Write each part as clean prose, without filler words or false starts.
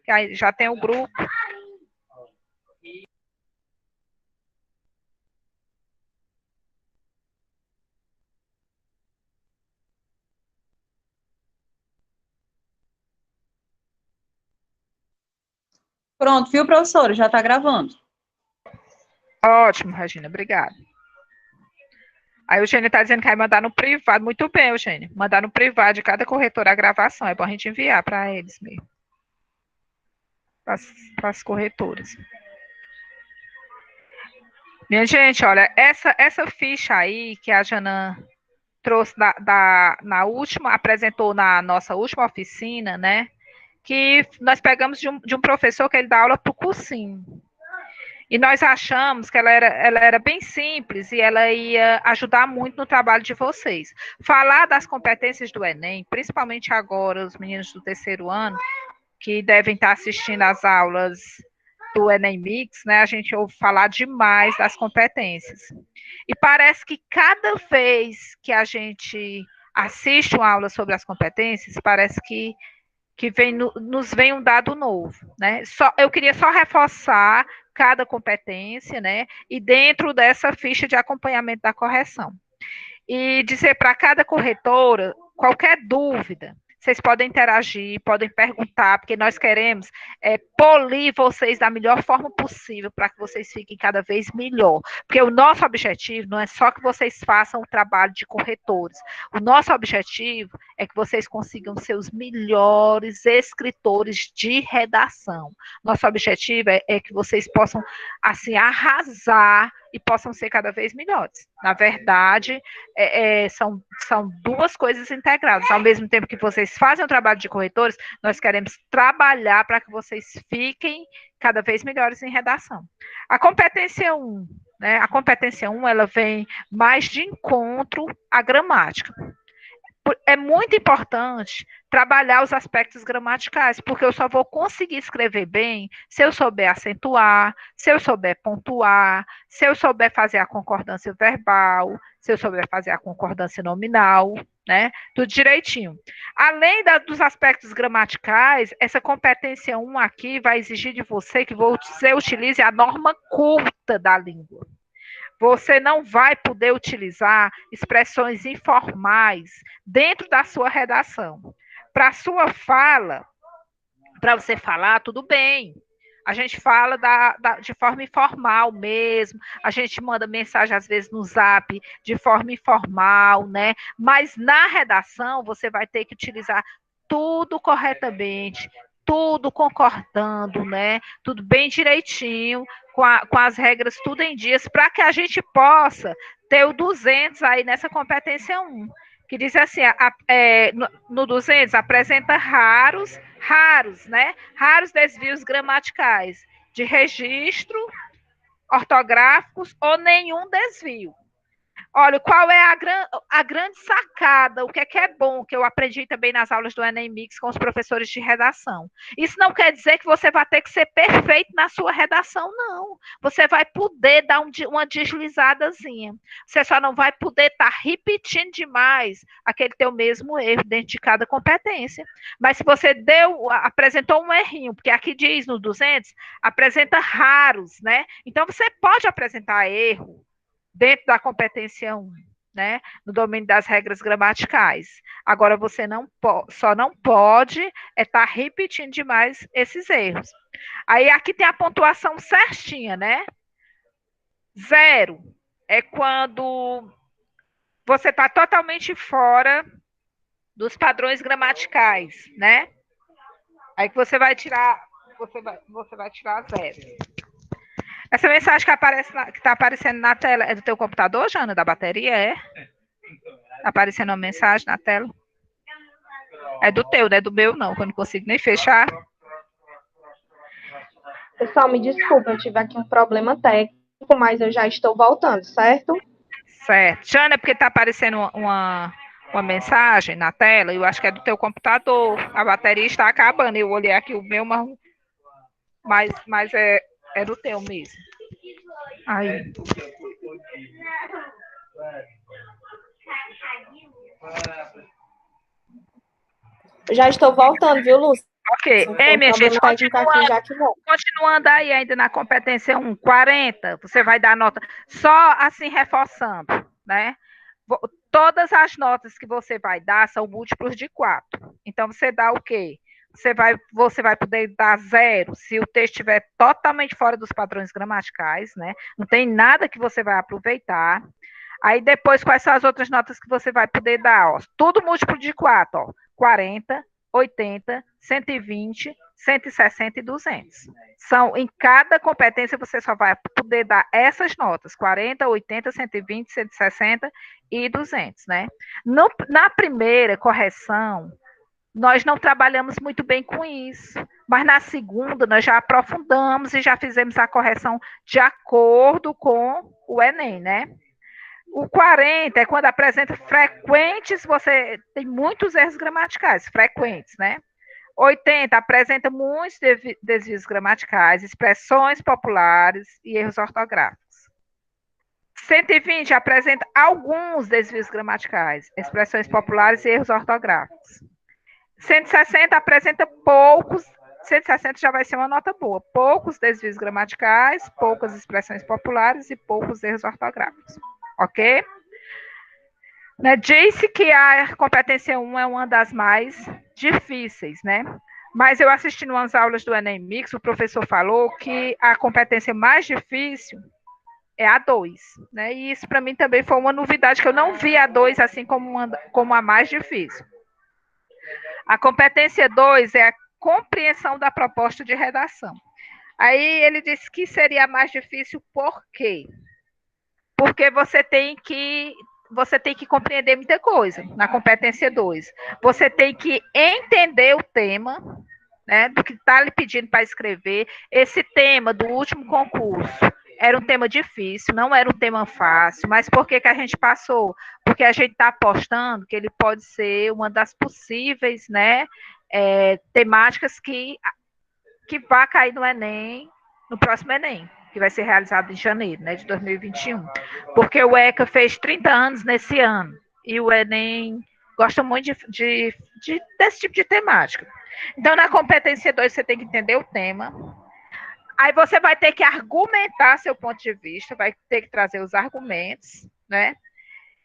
Que aí já tem o grupo. Pronto, viu, professora? Já está gravando. Ótimo, Regina, obrigada. Aí o Eugênio está dizendo que vai mandar no privado. Muito bem, Eugênio. Mandar no privado de cada corretora a gravação. É bom a gente enviar para eles mesmo. Para as corretoras. Minha gente, olha, essa ficha aí que a Jana trouxe na última, apresentou na nossa última oficina, né? Que nós pegamos de um professor que ele dá aula para o cursinho. E nós achamos que ela era bem simples e ela ia ajudar muito no trabalho de vocês. Falar das competências do Enem, principalmente agora, os meninos do terceiro ano, que devem estar assistindo às aulas do Enem Mix, né? A gente ouve falar demais das competências. E parece que cada vez que a gente assiste uma aula sobre as competências, parece que nos vem um dado novo, né? Eu queria só reforçar cada competência, né? E dentro dessa ficha de acompanhamento da correção. E dizer para cada corretora, qualquer dúvida, vocês podem interagir, podem perguntar, porque nós queremos polir vocês da melhor forma possível para que vocês fiquem cada vez melhor. Porque o nosso objetivo não é só que vocês façam o trabalho de corretores. O nosso objetivo é que vocês consigam ser os melhores escritores de redação. Nosso objetivo é que vocês possam, assim, arrasar e possam ser cada vez melhores. Na verdade, são duas coisas integradas. Ao mesmo tempo que vocês fazem o trabalho de corretores, nós queremos trabalhar para que vocês fiquem cada vez melhores em redação. A competência 1, né? A competência 1, ela vem mais de encontro à gramática. É muito importante trabalhar os aspectos gramaticais, porque eu só vou conseguir escrever bem se eu souber acentuar, se eu souber pontuar, se eu souber fazer a concordância verbal, se eu souber fazer a concordância nominal, né? Tudo direitinho. Além dos aspectos gramaticais, essa competência 1 aqui vai exigir de você que você utilize a norma culta da língua. Você não vai poder utilizar expressões informais dentro da sua redação. Para a sua fala, para você falar, tudo bem. A gente fala de forma informal mesmo, a gente manda mensagem às vezes no Zap de forma informal, né? Mas na redação você vai ter que utilizar tudo corretamente, tudo concordando, né? Tudo bem direitinho, com as regras tudo em dias, para que a gente possa ter o 200 aí nessa competência 1, que diz assim, no 200 apresenta raros, né? Raros desvios gramaticais de registro, ortográficos ou nenhum desvio. Olha, qual é a grande sacada, o que é bom, que eu aprendi também nas aulas do Enem Mix com os professores de redação. Isso não quer dizer que você vai ter que ser perfeito na sua redação, não. Você vai poder dar uma deslizadazinha. Você só não vai poder estar repetindo demais aquele teu mesmo erro dentro de cada competência. Mas se você apresentou um errinho, porque aqui diz no 200, apresenta raros, né? Então você pode apresentar erro dentro da competência 1, né, no domínio das regras gramaticais. Agora, você só não pode estar repetindo demais esses erros. Aí, aqui tem a pontuação certinha, né? 0 é quando você está totalmente fora dos padrões gramaticais, né? Aí que você vai tirar, você vai tirar 0. Essa mensagem que está aparecendo na tela é do teu computador, Jana, da bateria, é? Tá aparecendo uma mensagem na tela? É do teu, não é do meu, não, que eu não consigo nem fechar. Pessoal, me desculpa, eu tive aqui um problema técnico, mas eu já estou voltando, certo? Certo. Jana, é porque tá aparecendo uma mensagem na tela, eu acho que é do teu computador. A bateria está acabando. Eu olhei aqui o meu, mas é do teu mesmo. Aí. Já estou voltando, viu, Lúcia? Ok. Tem Minha gente, problema técnico aqui já que volta. continuando aí ainda na competência 1, 40, você vai dar nota, só assim reforçando, né? Todas as notas que você vai dar são múltiplos de 4. Então, você dá o quê? Você vai poder dar 0 se o texto estiver totalmente fora dos padrões gramaticais, né? Não tem nada que você vai aproveitar. Aí, depois, quais são as outras notas que você vai poder dar? Ó? Tudo múltiplo de 4, ó. 40, 80, 120, 160 e 200. Em cada competência você só vai poder dar essas notas, 40, 80, 120, 160 e 200, né? Na primeira correção, nós não trabalhamos muito bem com isso, mas na segunda nós já aprofundamos e já fizemos a correção de acordo com o Enem, né? O 40 é quando apresenta frequentes, você tem muitos erros gramaticais, frequentes, né? 80 apresenta muitos desvios gramaticais, expressões populares e erros ortográficos. 120 apresenta alguns desvios gramaticais, expressões populares e erros ortográficos. 160 apresenta poucos, 160 já vai ser uma nota boa, poucos desvios gramaticais, poucas expressões populares e poucos erros ortográficos. Ok? Né, disse que a competência 1 é uma das mais difíceis, né? Mas eu assistindo umas aulas do Enem Mix, o professor falou que a competência mais difícil é a 2, né? E isso para mim também foi uma novidade, que eu não vi a 2 assim como a mais difícil. A competência 2 é a compreensão da proposta de redação. Aí ele disse que seria a mais difícil, por quê? Porque você tem que compreender muita coisa na competência 2. Você tem que entender o tema, né, do que está lhe pedindo para escrever. Esse tema do último concurso era um tema difícil, não era um tema fácil, mas por que a gente passou? Porque a gente está apostando que ele pode ser uma das possíveis, né, temáticas que vai cair no Enem, no próximo Enem, que vai ser realizado em janeiro, né, de 2021. Porque o ECA fez 30 anos nesse ano, e o Enem gosta muito desse tipo de temática. Então, na competência 2, você tem que entender o tema. Aí você vai ter que argumentar seu ponto de vista, vai ter que trazer os argumentos, né?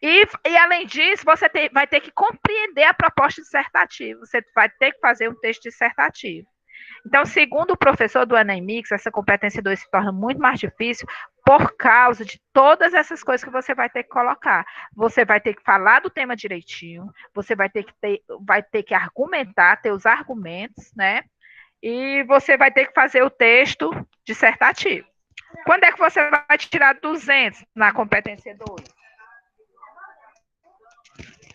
E além disso, você vai ter que compreender a proposta dissertativa. Você vai ter que fazer um texto dissertativo. Então, segundo o professor do Enem Mix, essa competência 2 se torna muito mais difícil por causa de todas essas coisas que você vai ter que colocar. Você vai ter que falar do tema direitinho, você vai ter que argumentar, ter os argumentos, né? E você vai ter que fazer o texto dissertativo. Quando é que você vai tirar 200 na competência 2?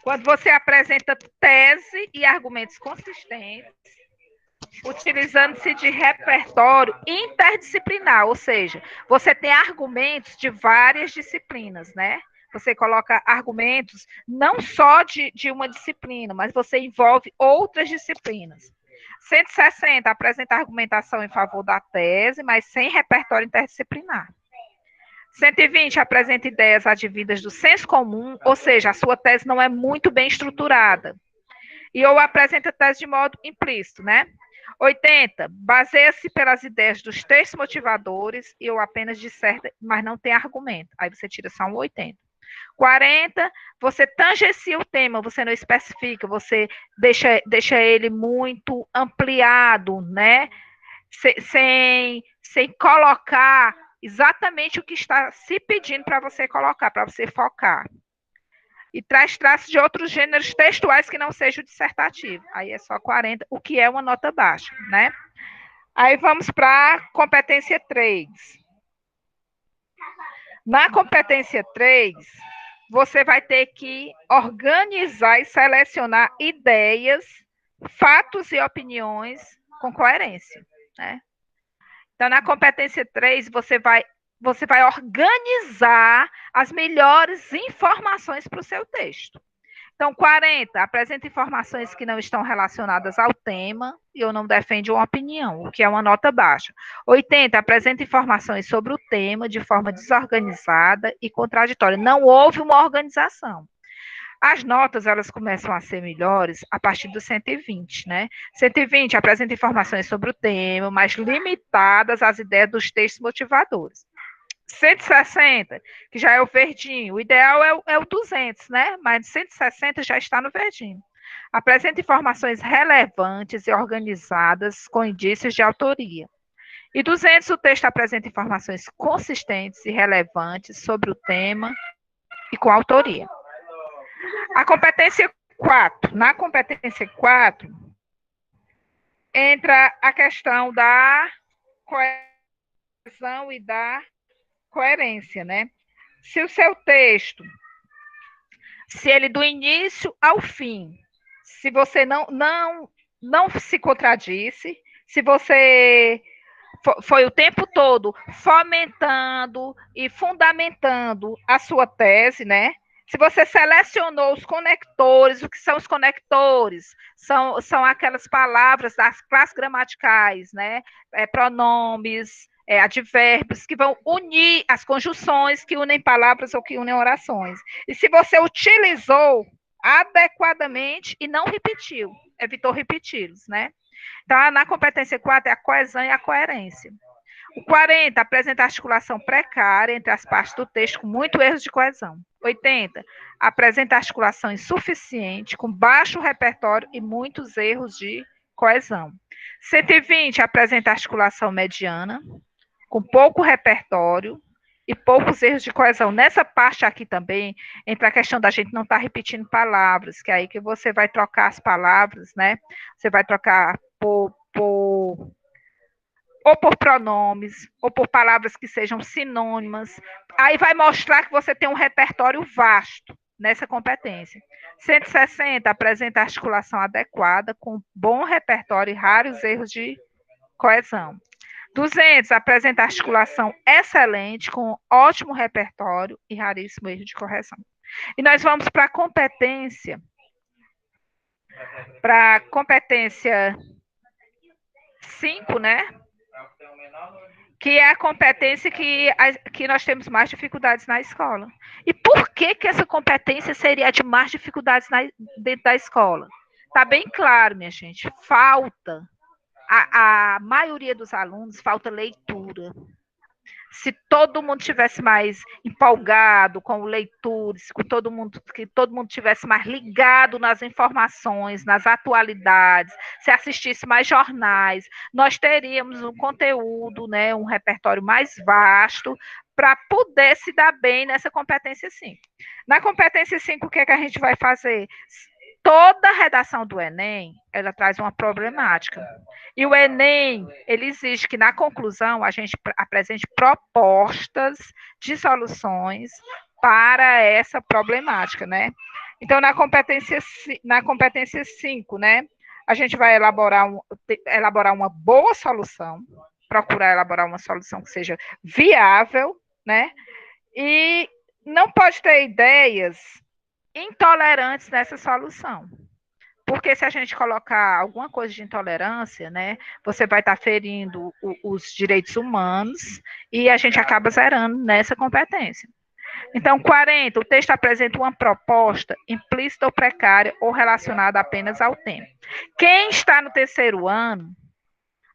Quando você apresenta tese e argumentos consistentes, utilizando-se de repertório interdisciplinar, ou seja, você tem argumentos de várias disciplinas, né? Você coloca argumentos não só de uma disciplina, mas você envolve outras disciplinas. 160 apresenta argumentação em favor da tese, mas sem repertório interdisciplinar. 120 apresenta ideias advindas do senso comum, ou seja, a sua tese não é muito bem estruturada. Ou apresenta tese de modo implícito, né? 80, baseia-se pelas ideias dos textos motivadores ou apenas disserta, mas não tem argumento. Aí você tira só um 80. 40, você tangencia o tema, você não especifica, você deixa ele muito ampliado, né? Sem colocar exatamente o que está se pedindo para você colocar, para você focar. E traz traços de outros gêneros textuais que não sejam dissertativo. Aí é só 40, o que é uma nota baixa, né? Aí vamos para a competência 3. Na competência 3, você vai ter que organizar e selecionar ideias, fatos e opiniões com coerência, né? Então, na competência 3, você vai organizar as melhores informações para o seu texto. Então, 40, apresenta informações que não estão relacionadas ao tema e ou não defende uma opinião, o que é uma nota baixa. 80, apresenta informações sobre o tema de forma desorganizada e contraditória. Não houve uma organização. As notas, elas começam a ser melhores a partir do 120, né? 120 apresenta informações sobre o tema, mas limitadas às ideias dos textos motivadores. 160, que já é o verdinho, o ideal é o 200, né? Mas 160 já está no verdinho. Apresenta informações relevantes e organizadas com indícios de autoria. E 200, o texto apresenta informações consistentes e relevantes sobre o tema e com autoria. A competência 4. Na competência 4, entra a questão da coesão e da coerência, né? Se o seu texto, se ele do início ao fim, se você não se contradisse, se você foi o tempo todo fomentando e fundamentando a sua tese, né? Se você selecionou os conectores, o que são os conectores? São aquelas palavras das classes gramaticais, né? Pronomes, advérbios, que vão unir as conjunções que unem palavras ou que unem orações. E se você utilizou adequadamente e não repetiu, evitou repeti-los, né? Então, na competência 4 é a coesão e a coerência. O 40 apresenta articulação precária entre as partes do texto com muito erros de coesão. 80 apresenta articulação insuficiente, com baixo repertório e muitos erros de coesão. 120 apresenta articulação mediana, com pouco repertório e poucos erros de coesão. Nessa parte aqui também entra a questão da gente não estar repetindo palavras, que é aí que você vai trocar as palavras, né? Você vai trocar ou por pronomes, ou por palavras que sejam sinônimas. Aí vai mostrar que você tem um repertório vasto nessa competência. 160 apresenta articulação adequada, com bom repertório e raros erros de coesão. 200 apresenta articulação excelente, com ótimo repertório e raríssimo erro de correção. E nós vamos para a competência 5, né? Que é a competência que nós temos mais dificuldades na escola. E por que essa competência seria a de mais dificuldades dentro da escola? Está bem claro, minha gente, falta, a maioria dos alunos, falta leitura. Se todo mundo tivesse mais empolgado com leituras, que todo mundo tivesse mais ligado nas informações, nas atualidades, se assistisse mais jornais, nós teríamos um conteúdo, né, um repertório mais vasto para poder se dar bem nessa competência 5. Na competência 5, o que é que a gente vai fazer? Toda a redação do Enem, ela traz uma problemática. E o Enem, ele exige que na conclusão a gente apresente propostas de soluções para essa problemática, né? Então, na competência 5, né, a gente vai elaborar uma boa solução, procurar elaborar uma solução que seja viável, né? E não pode ter ideias intolerantes nessa solução. Porque se a gente colocar alguma coisa de intolerância, né, você vai estar ferindo os direitos humanos e a gente acaba zerando nessa competência. Então, 40, o texto apresenta uma proposta implícita ou precária ou relacionada apenas ao tema. Quem está no terceiro ano,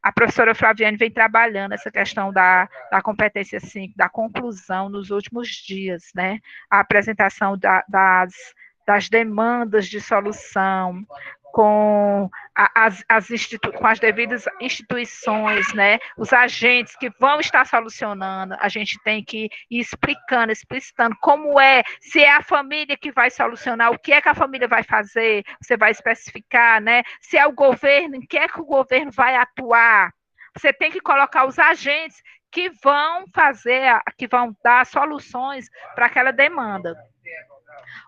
a professora Flaviane vem trabalhando essa questão da competência 5, da conclusão nos últimos dias, né? A apresentação das demandas de solução, com as devidas instituições, né? Os agentes que vão estar solucionando, a gente tem que ir explicitando como se é a família que vai solucionar, o que é que a família vai fazer, você vai especificar, né? Se é o governo, em que é que o governo vai atuar. Você tem que colocar os agentes que vão que vão dar soluções para aquela demanda.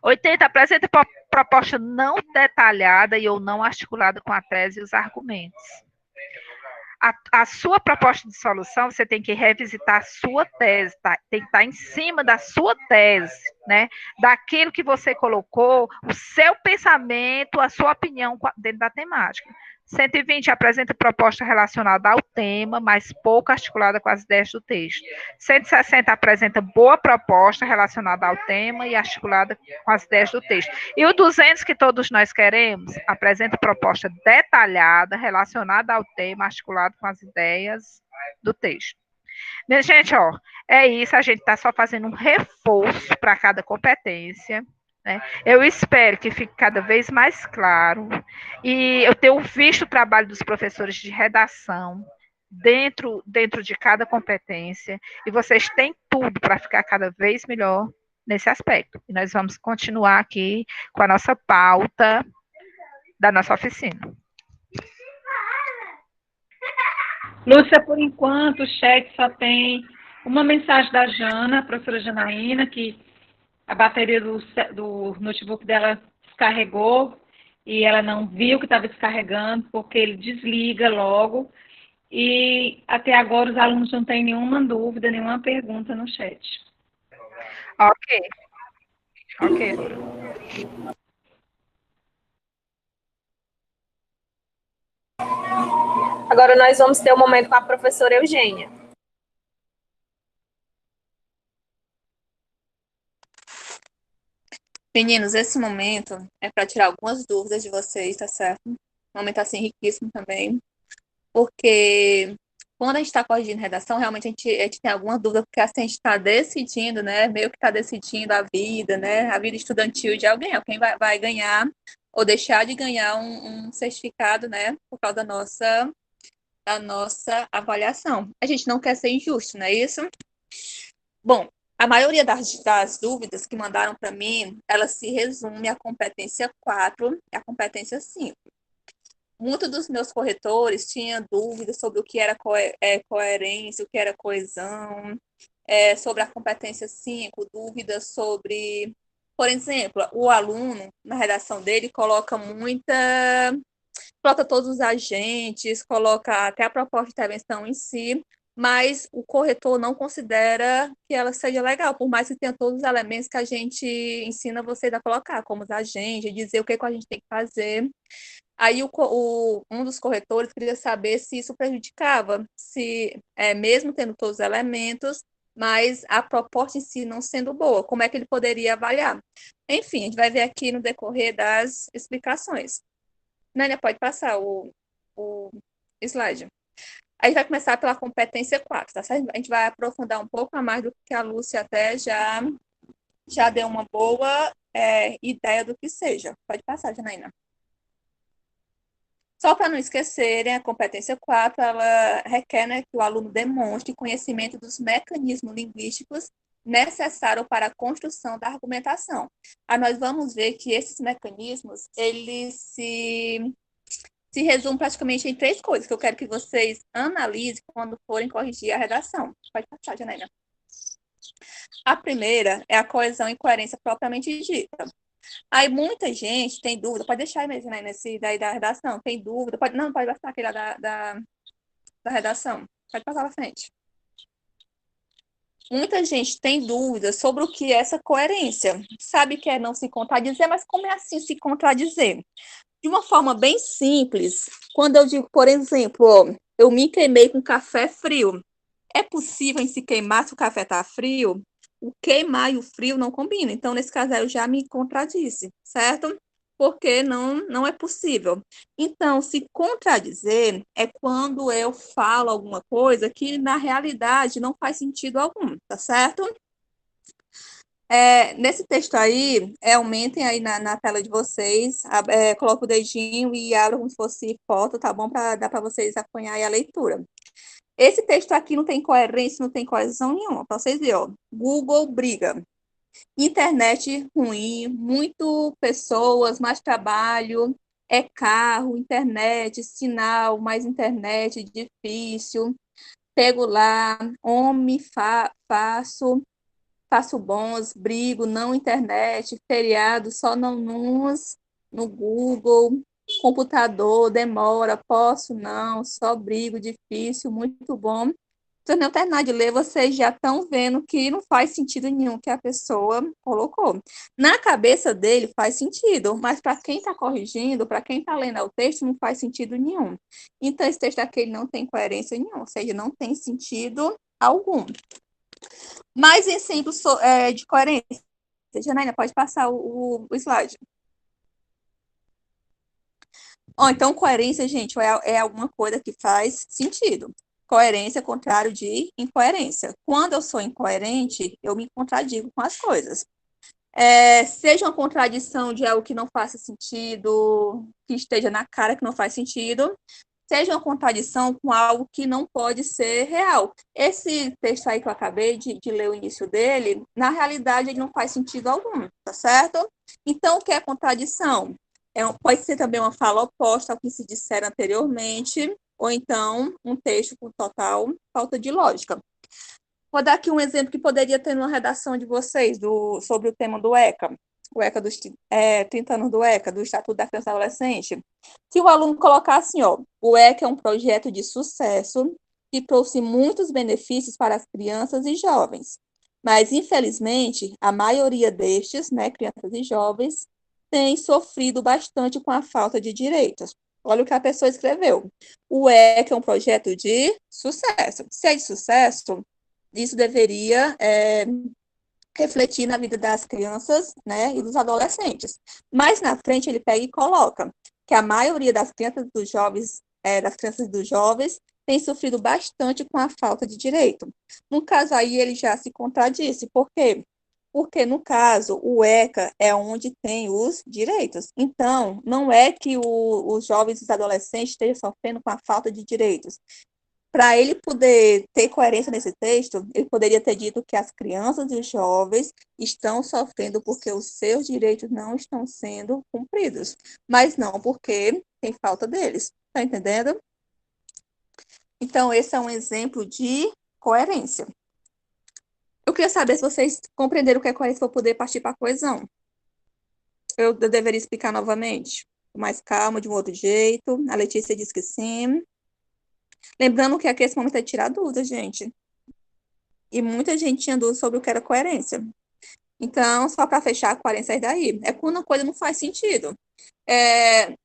80, apresenta proposta não detalhada e ou não articulada com a tese e os argumentos. A sua proposta de solução, você tem que revisitar a sua tese, tá? Tem que estar em cima da sua tese, né? Daquilo que você colocou, o seu pensamento, a sua opinião dentro da temática. 120 apresenta proposta relacionada ao tema, mas pouco articulada com as ideias do texto. 160 apresenta boa proposta relacionada ao tema e articulada com as ideias do texto. E o 200, que todos nós queremos, apresenta proposta detalhada relacionada ao tema, articulada com as ideias do texto. Minha gente, ó, é isso, a gente está só fazendo um reforço para cada competência. Né? Eu espero que fique cada vez mais claro. E eu tenho visto o trabalho dos professores de redação dentro de cada competência. E vocês têm tudo para ficar cada vez melhor nesse aspecto. E nós vamos continuar aqui com a nossa pauta da nossa oficina. Lúcia, por enquanto, o chat só tem uma mensagem da Jana, a professora Janaína, que a bateria do notebook dela descarregou e ela não viu que estava descarregando, porque ele desliga logo. E até agora os alunos não têm nenhuma dúvida, nenhuma pergunta no chat. Ok. Ok. Agora nós vamos ter um momento com a professora Eugênia. Meninos, esse momento é para tirar algumas dúvidas de vocês, tá certo? Um momento assim riquíssimo também, porque quando a gente está corrigindo redação, realmente a gente tem alguma dúvida, porque assim, a gente está decidindo, né? Meio que está decidindo a vida, né? A vida estudantil de alguém, alguém vai ganhar ou deixar de ganhar um certificado, né? Por causa da nossa avaliação. A gente não quer ser injusto, não é isso? Bom, a maioria das dúvidas que mandaram para mim, ela se resume à competência 4 e à competência 5. Muitos dos meus corretores tinham dúvidas sobre o que era coerência, o que era coesão, sobre a competência 5, dúvidas sobre... Por exemplo, o aluno, na redação dele, coloca todos os agentes, coloca até a proposta de intervenção em si, mas o corretor não considera que ela seja legal, por mais que tenha todos os elementos que a gente ensina vocês a colocar, como os agentes, dizer o que a gente tem que fazer. Aí um dos corretores queria saber se isso prejudicava, se mesmo tendo todos os elementos, mas a proposta em si não sendo boa, como é que ele poderia avaliar? Enfim, a gente vai ver aqui no decorrer das explicações. Nânia, pode passar o slide. A gente vai começar pela competência 4, tá certo? A gente vai aprofundar um pouco a mais do que a Lúcia até já deu uma boa ideia do que seja. Pode passar, Janaína. Só para não esquecerem, a competência 4, ela requer, né, que o aluno demonstre conhecimento dos mecanismos linguísticos necessários para a construção da argumentação. Aí nós vamos ver que esses mecanismos, eles se resumem praticamente em 3 coisas que eu quero que vocês analisem quando forem corrigir a redação. Pode passar, Janaína. A primeira é a coesão e coerência propriamente dita. Aí muita gente tem dúvida, pode deixar aí mesmo, né, nesse daí da redação, tem dúvida, pode passar aquele lá da redação, pode passar para frente. Muita gente tem dúvida sobre o que é essa coerência, sabe que é não se contradizer, mas como é assim se contradizer? De uma forma bem simples, quando eu digo, por exemplo, ó, eu me queimei com café frio, é possível em se queimar se o café está frio? O queimar e o frio não combinam. Então, nesse caso, eu já me contradisse, certo? Porque não é possível. Então, se contradizer é quando eu falo alguma coisa que, na realidade, não faz sentido algum, tá certo? Nesse texto aí, aumentem aí na tela de vocês, coloca o dedinho e abra como se fosse foto, tá bom? Dar para vocês acompanhar aí a leitura. Esse texto aqui não tem coerência, não tem coesão nenhuma. Para vocês verem, ó. Google briga. Internet ruim, muito pessoas, mais trabalho, carro, internet, sinal, mais internet, difícil. Pego lá, homem, faço bons, brigo, não internet, feriado, só não no Google, computador, demora, posso não, só brigo, difícil, muito bom. Vocês não terminar de ler, vocês já estão vendo que não faz sentido nenhum que a pessoa colocou. Na cabeça dele faz sentido, mas para quem está corrigindo, para quem está lendo o texto, não faz sentido nenhum. Então, esse texto aqui não tem coerência nenhuma, ou seja, não tem sentido algum. Mais exemplos de coerência. Janaína, pode passar o slide. Então, coerência, gente, é alguma coisa que faz sentido. Coerência é contrário de incoerência. Quando eu sou incoerente, eu me contradigo com as coisas. Seja uma contradição de algo que não faça sentido, que esteja na cara que não faz sentido, seja uma contradição com algo que não pode ser real. Esse texto aí que eu acabei de ler o início dele, na realidade, ele não faz sentido algum, tá certo? Então, o que é contradição? Pode ser também uma fala oposta ao que se disseram anteriormente, ou então um texto com total falta de lógica. Vou dar aqui um exemplo que poderia ter numa redação de vocês sobre o tema do ECA, o ECA dos 30 anos do ECA, do Estatuto da Criança e Adolescente. Se o aluno colocar assim, o ECA é um projeto de sucesso que trouxe muitos benefícios para as crianças e jovens, mas, infelizmente, a maioria destes, crianças e jovens, tem sofrido bastante com a falta de direitos. Olha o que a pessoa escreveu. O ECA é um projeto de sucesso. Se é de sucesso, isso deveria refletir na vida das crianças, e dos adolescentes. Mas na frente ele pega e coloca que a maioria das crianças e dos jovens tem sofrido bastante com a falta de direito. No caso aí ele já se contradisse. Por quê? Porque, no caso, o ECA é onde tem os direitos. Então, não é que os jovens e os adolescentes estejam sofrendo com a falta de direitos. Para ele poder ter coerência nesse texto, ele poderia ter dito que as crianças e os jovens estão sofrendo porque os seus direitos não estão sendo cumpridos. Mas não porque tem falta deles. Está entendendo? Então, esse é um exemplo de coerência. Eu queria saber se vocês compreenderam o que é coerência para poder partir para a coesão. Eu deveria explicar novamente, com mais calma, de um outro jeito. A Letícia disse que sim. Lembrando que aqui esse momento é tirar dúvida, gente. E muita gente tinha dúvida sobre o que era coerência. Então, só para fechar, a coerência é daí. É quando a coisa não faz sentido.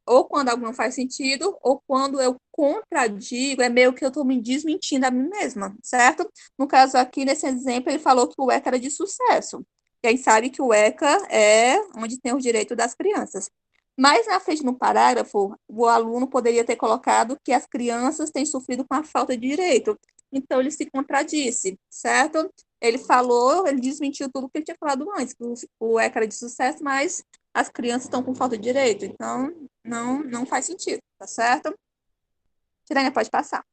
Ou quando algo não faz sentido, ou quando eu contradigo, é meio que eu estou me desmentindo a mim mesma, certo? No caso aqui, nesse exemplo, ele falou que o ECA era de sucesso. E a gente sabe que o ECA é onde tem os direitos das crianças. Mas na frente, no parágrafo, o aluno poderia ter colocado que as crianças têm sofrido com a falta de direito. Então, ele se contradisse, certo? Ele desmentiu tudo que ele tinha falado antes, que o ECA era de sucesso, mas as crianças estão com falta de direito. Então, não faz sentido, tá certo? Tirânia, pode passar.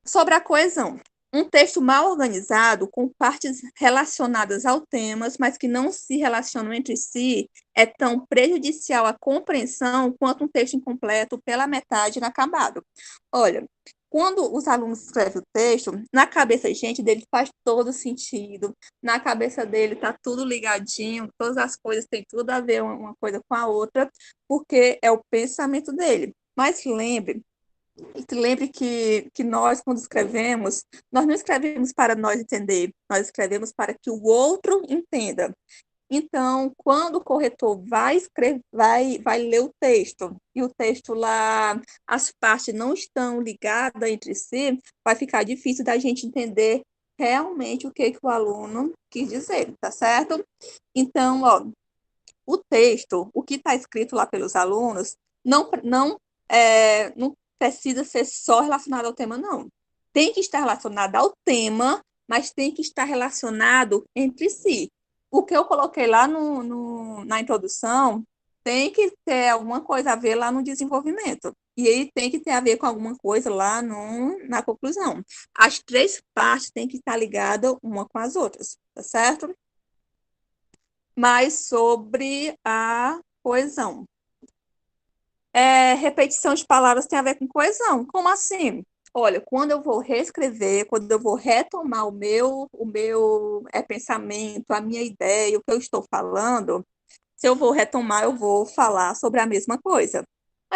Sobre a coesão. Um texto mal organizado, com partes relacionadas ao tema, mas que não se relacionam entre si, é tão prejudicial à compreensão quanto um texto incompleto pela metade inacabado. Olha, quando os alunos escrevem o texto, na cabeça, gente, dele faz todo sentido. Na cabeça dele tá tudo ligadinho, todas as coisas têm tudo a ver uma coisa com a outra, porque é o pensamento dele. Mas lembre que nós, quando escrevemos, nós não escrevemos para nós entender, nós escrevemos para que o outro entenda. Então, quando o corretor vai ler o texto, e o texto lá, as partes não estão ligadas entre si, vai ficar difícil da gente entender realmente o que o aluno quis dizer, tá certo? Então, o texto, o que está escrito lá pelos alunos, não precisa ser só relacionado ao tema, não. Tem que estar relacionado ao tema, mas tem que estar relacionado entre si. O que eu coloquei lá na introdução tem que ter alguma coisa a ver lá no desenvolvimento. E aí tem que ter a ver com alguma coisa lá na conclusão. As três partes têm que estar ligadas uma com as outras, tá certo? Mas sobre a coesão. Repetição de palavras tem a ver com coesão. Como assim? Olha, quando eu vou reescrever, quando eu vou retomar o meu pensamento, a minha ideia, o que eu estou falando, se eu vou retomar, eu vou falar sobre a mesma coisa.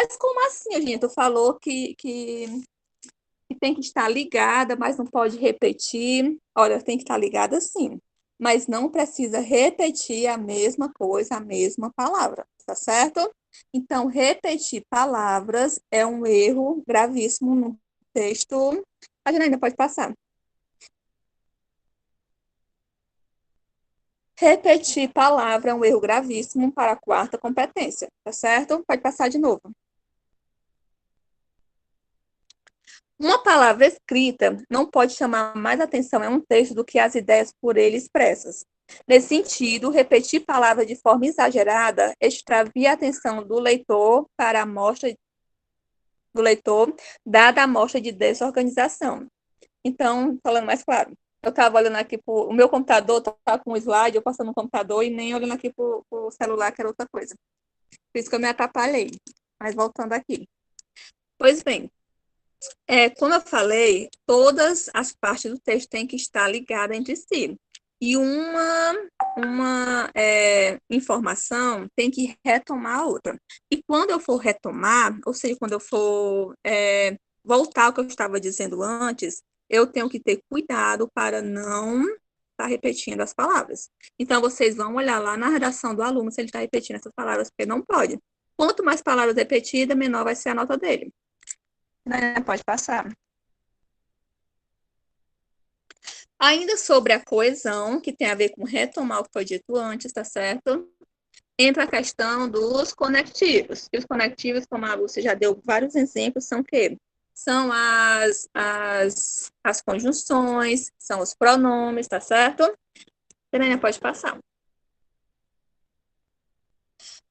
Mas como assim, Eugênia? Tu falou que tem que estar ligada, mas não pode repetir. Olha, tem que estar ligada sim, mas não precisa repetir a mesma coisa, a mesma palavra, tá certo? Então, repetir palavras é um erro gravíssimo no texto. A Janaína pode passar. Repetir palavra é um erro gravíssimo para a quarta competência, tá certo? Pode passar de novo. Uma palavra escrita não pode chamar mais atenção em um texto do que as ideias por ele expressas. Nesse sentido, repetir palavras de forma exagerada extravia a atenção do leitor para a amostra do leitor, dada a amostra de desorganização. Então, falando mais claro, eu estava olhando aqui o meu computador estava com um slide, eu passando no computador e nem olhando aqui para o celular, que era outra coisa. Por isso que eu me atrapalhei. Mas voltando aqui. Pois bem, como eu falei, todas as partes do texto têm que estar ligadas entre si. E uma informação tem que retomar a outra. E quando eu for retomar, ou seja, quando eu for voltar ao que eu estava dizendo antes, eu tenho que ter cuidado para não estar repetindo as palavras. Então, vocês vão olhar lá na redação do aluno se ele está repetindo essas palavras, porque não pode. Quanto mais palavras repetidas, menor vai ser a nota dele. Pode passar. Ainda sobre a coesão, que tem a ver com retomar o que foi dito antes, tá certo? Entra a questão dos conectivos. E os conectivos, como a Lúcia já deu vários exemplos, são o quê? São as conjunções, são os pronomes, tá certo? Helena, pode passar.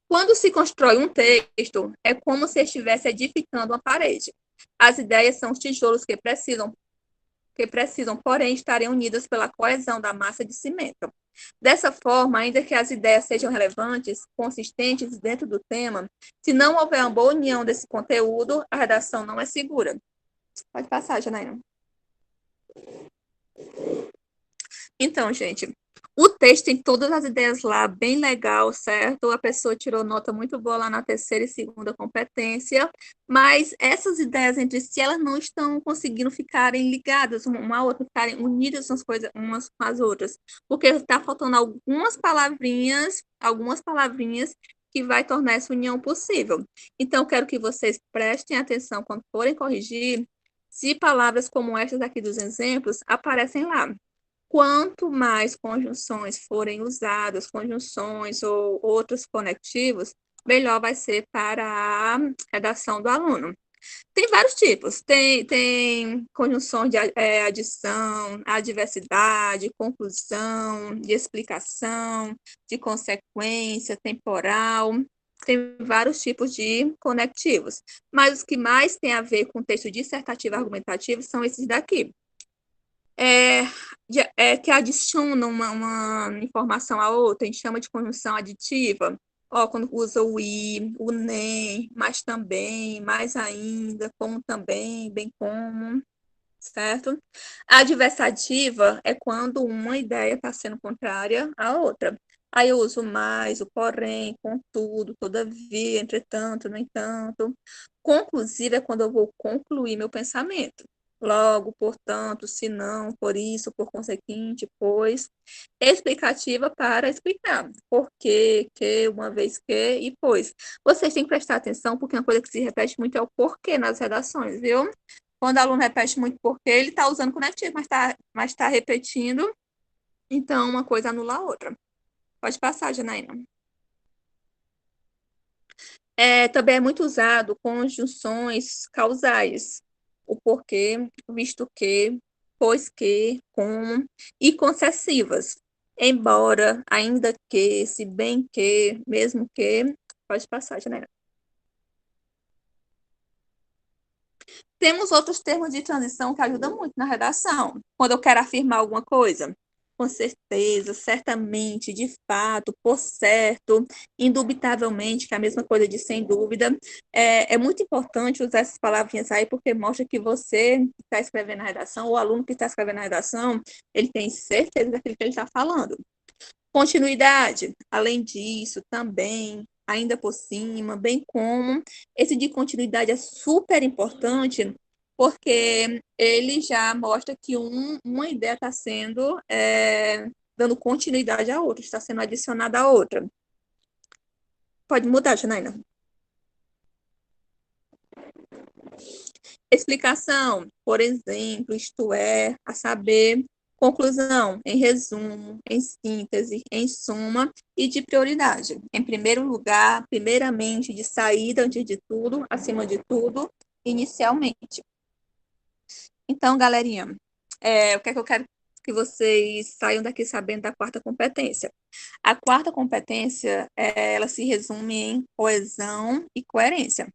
Quando se constrói um texto, é como se estivesse edificando uma parede. As ideias são os tijolos que precisam, porém, estarem unidas pela coesão da massa de cimento. Dessa forma, ainda que as ideias sejam relevantes, consistentes dentro do tema, se não houver uma boa união desse conteúdo, a redação não é segura. Pode passar, Janaína. Então, gente, o texto tem todas as ideias lá, bem legal, certo? A pessoa tirou nota muito boa lá na terceira e segunda competência, mas essas ideias entre si, elas não estão conseguindo ficarem ligadas uma à outra, ficarem unidas umas com as outras, porque está faltando algumas palavrinhas que vai tornar essa união possível. Então, quero que vocês prestem atenção quando forem corrigir, se palavras como estas aqui dos exemplos aparecem lá. Quanto mais conjunções forem usadas, conjunções ou outros conectivos, melhor vai ser para a redação do aluno. Tem vários tipos. Tem conjunção de adição, adversidade, conclusão, de explicação, de consequência, temporal. Tem vários tipos de conectivos. Mas os que mais têm a ver com texto dissertativo argumentativo são esses daqui. Que adicionam uma informação à outra, a gente chama de conjunção aditiva. Quando usa o i, o nem, mas também, mais ainda, como também, bem como, certo? A adversativa é quando uma ideia está sendo contrária à outra. Aí eu uso mais, o porém, contudo, todavia, entretanto, no entanto. Conclusiva é quando eu vou concluir meu pensamento. Logo, portanto, se não, por isso, por conseguinte, pois. Explicativa para explicar. Por quê, que, uma vez que e pois. Vocês têm que prestar atenção, porque uma coisa que se repete muito é o porquê nas redações, viu? Quando o aluno repete muito porquê, ele está usando conectivo, mas tá repetindo, então uma coisa anula a outra. Pode passar, Janaína. Também é muito usado conjunções causais. O porquê, visto que, pois que, como, e concessivas. Embora, ainda que, se bem que, mesmo que. Pode passar, Janaína. Temos outros termos de transição que ajudam muito na redação. Quando eu quero afirmar alguma coisa, com certeza, certamente, de fato, por certo, indubitavelmente, que é a mesma coisa de sem dúvida. É muito importante usar essas palavrinhas aí, porque mostra que você que está escrevendo a redação, o aluno que está escrevendo a redação, ele tem certeza daquilo que ele está falando. Continuidade. Além disso, também, ainda por cima, bem como esse de continuidade é super importante, porque ele já mostra que uma ideia está sendo dando continuidade à outra, está sendo adicionada à outra. Pode mudar, Janaína. Explicação, por exemplo, isto é, a saber, conclusão, em resumo, em síntese, em suma e de prioridade. Em primeiro lugar, primeiramente, de saída, antes de tudo, acima de tudo, inicialmente. Então, galerinha, o que é que eu quero que vocês saiam daqui sabendo da quarta competência? A quarta competência, ela se resume em coesão e coerência.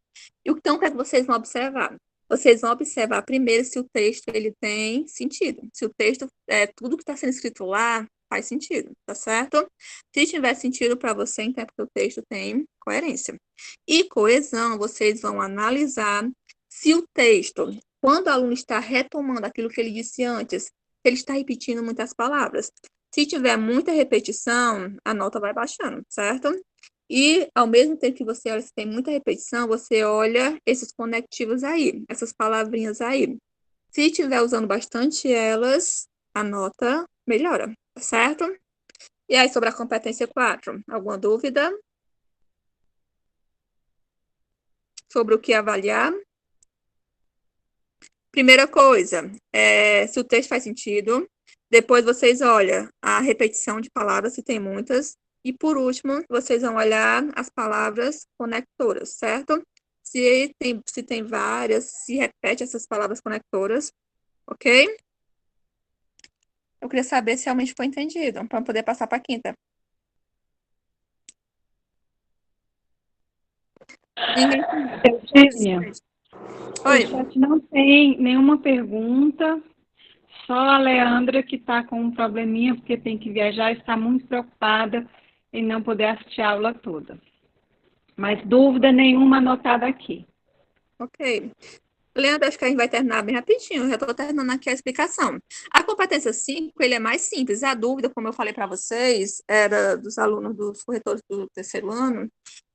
Então, o que é que vocês vão observar? Vocês vão observar primeiro se o texto ele tem sentido. Se o texto, tudo que está sendo escrito lá faz sentido, tá certo? Se tiver sentido para você, então é porque o texto tem coerência. E coesão, vocês vão analisar se o texto, quando o aluno está retomando aquilo que ele disse antes, ele está repetindo muitas palavras. Se tiver muita repetição, a nota vai baixando, certo? E, ao mesmo tempo que você olha se tem muita repetição, você olha esses conectivos aí, essas palavrinhas aí. Se estiver usando bastante elas, a nota melhora, certo? E aí, sobre a competência 4, alguma dúvida? Sobre o que avaliar? Primeira coisa, se o texto faz sentido. Depois vocês olham a repetição de palavras, se tem muitas. E por último, vocês vão olhar as palavras conectoras, certo? Se tem várias, se repete essas palavras conectoras, ok? Eu queria saber se realmente foi entendido, para poder passar para a quinta. Ninguém. Eugênia, Oi. o chat não tem nenhuma pergunta, só a Leandra que está com um probleminha, porque tem que viajar, está muito preocupada em não poder assistir a aula toda. Mas dúvida nenhuma anotada aqui. Ok. Leandro, acho que a gente vai terminar bem rapidinho. Eu já estou terminando aqui a explicação. A competência 5, ele é mais simples. A dúvida, como eu falei para vocês, era dos alunos, dos corretores do terceiro ano,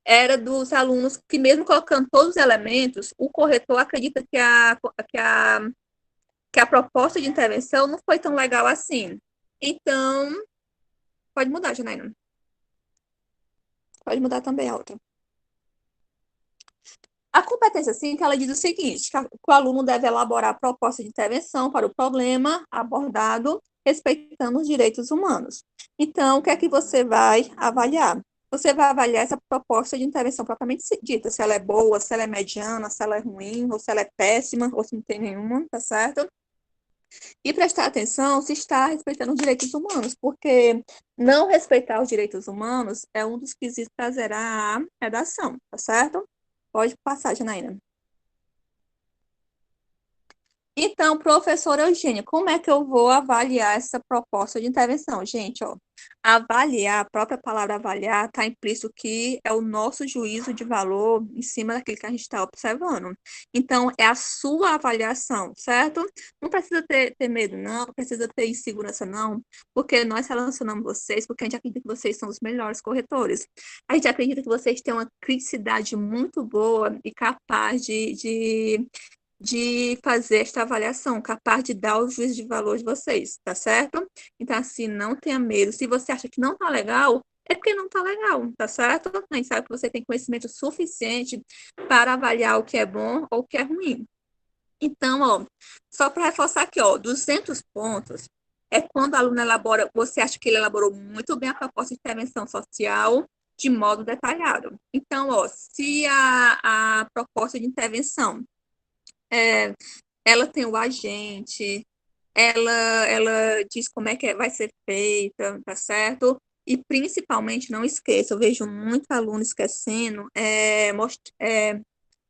era dos alunos que, mesmo colocando todos os elementos, o corretor acredita que a proposta de intervenção não foi tão legal assim. Então, pode mudar, Janaína. Pode mudar também a outra. A competência 5, ela diz o seguinte, que o aluno deve elaborar a proposta de intervenção para o problema abordado, respeitando os direitos humanos. Então, o que é que você vai avaliar? Você vai avaliar essa proposta de intervenção propriamente dita, se ela é boa, se ela é mediana, se ela é ruim, ou se ela é péssima, ou se não tem nenhuma, tá certo? E prestar atenção se está respeitando os direitos humanos, porque não respeitar os direitos humanos é um dos quesitos para zerar a redação, tá certo? Pode passar, Janaína. Então, professora Eugênia, como é que eu vou avaliar essa proposta de intervenção? Gente, ó, avaliar, a própria palavra avaliar, está implícito que é o nosso juízo de valor em cima daquilo que a gente está observando. Então, é a sua avaliação, certo? Não precisa ter medo, não precisa ter insegurança, não, porque nós relacionamos vocês, porque a gente acredita que vocês são os melhores corretores. A gente acredita que vocês têm uma criticidade muito boa e capaz de fazer esta avaliação, capaz de dar o juízo de valor de vocês, tá certo? Então, assim, não tenha medo. Se você acha que não tá legal, é porque não tá legal, tá certo? A gente sabe que você tem conhecimento suficiente para avaliar o que é bom ou o que é ruim. Então, ó, só para reforçar aqui, ó, 200 pontos é quando o aluno elabora, você acha que ele elaborou muito bem a proposta de intervenção social de modo detalhado. Então, ó, se a proposta de intervenção ela tem o agente, ela diz como é que vai ser feita, tá certo? E principalmente, não esqueça, eu vejo muito aluno esquecendo,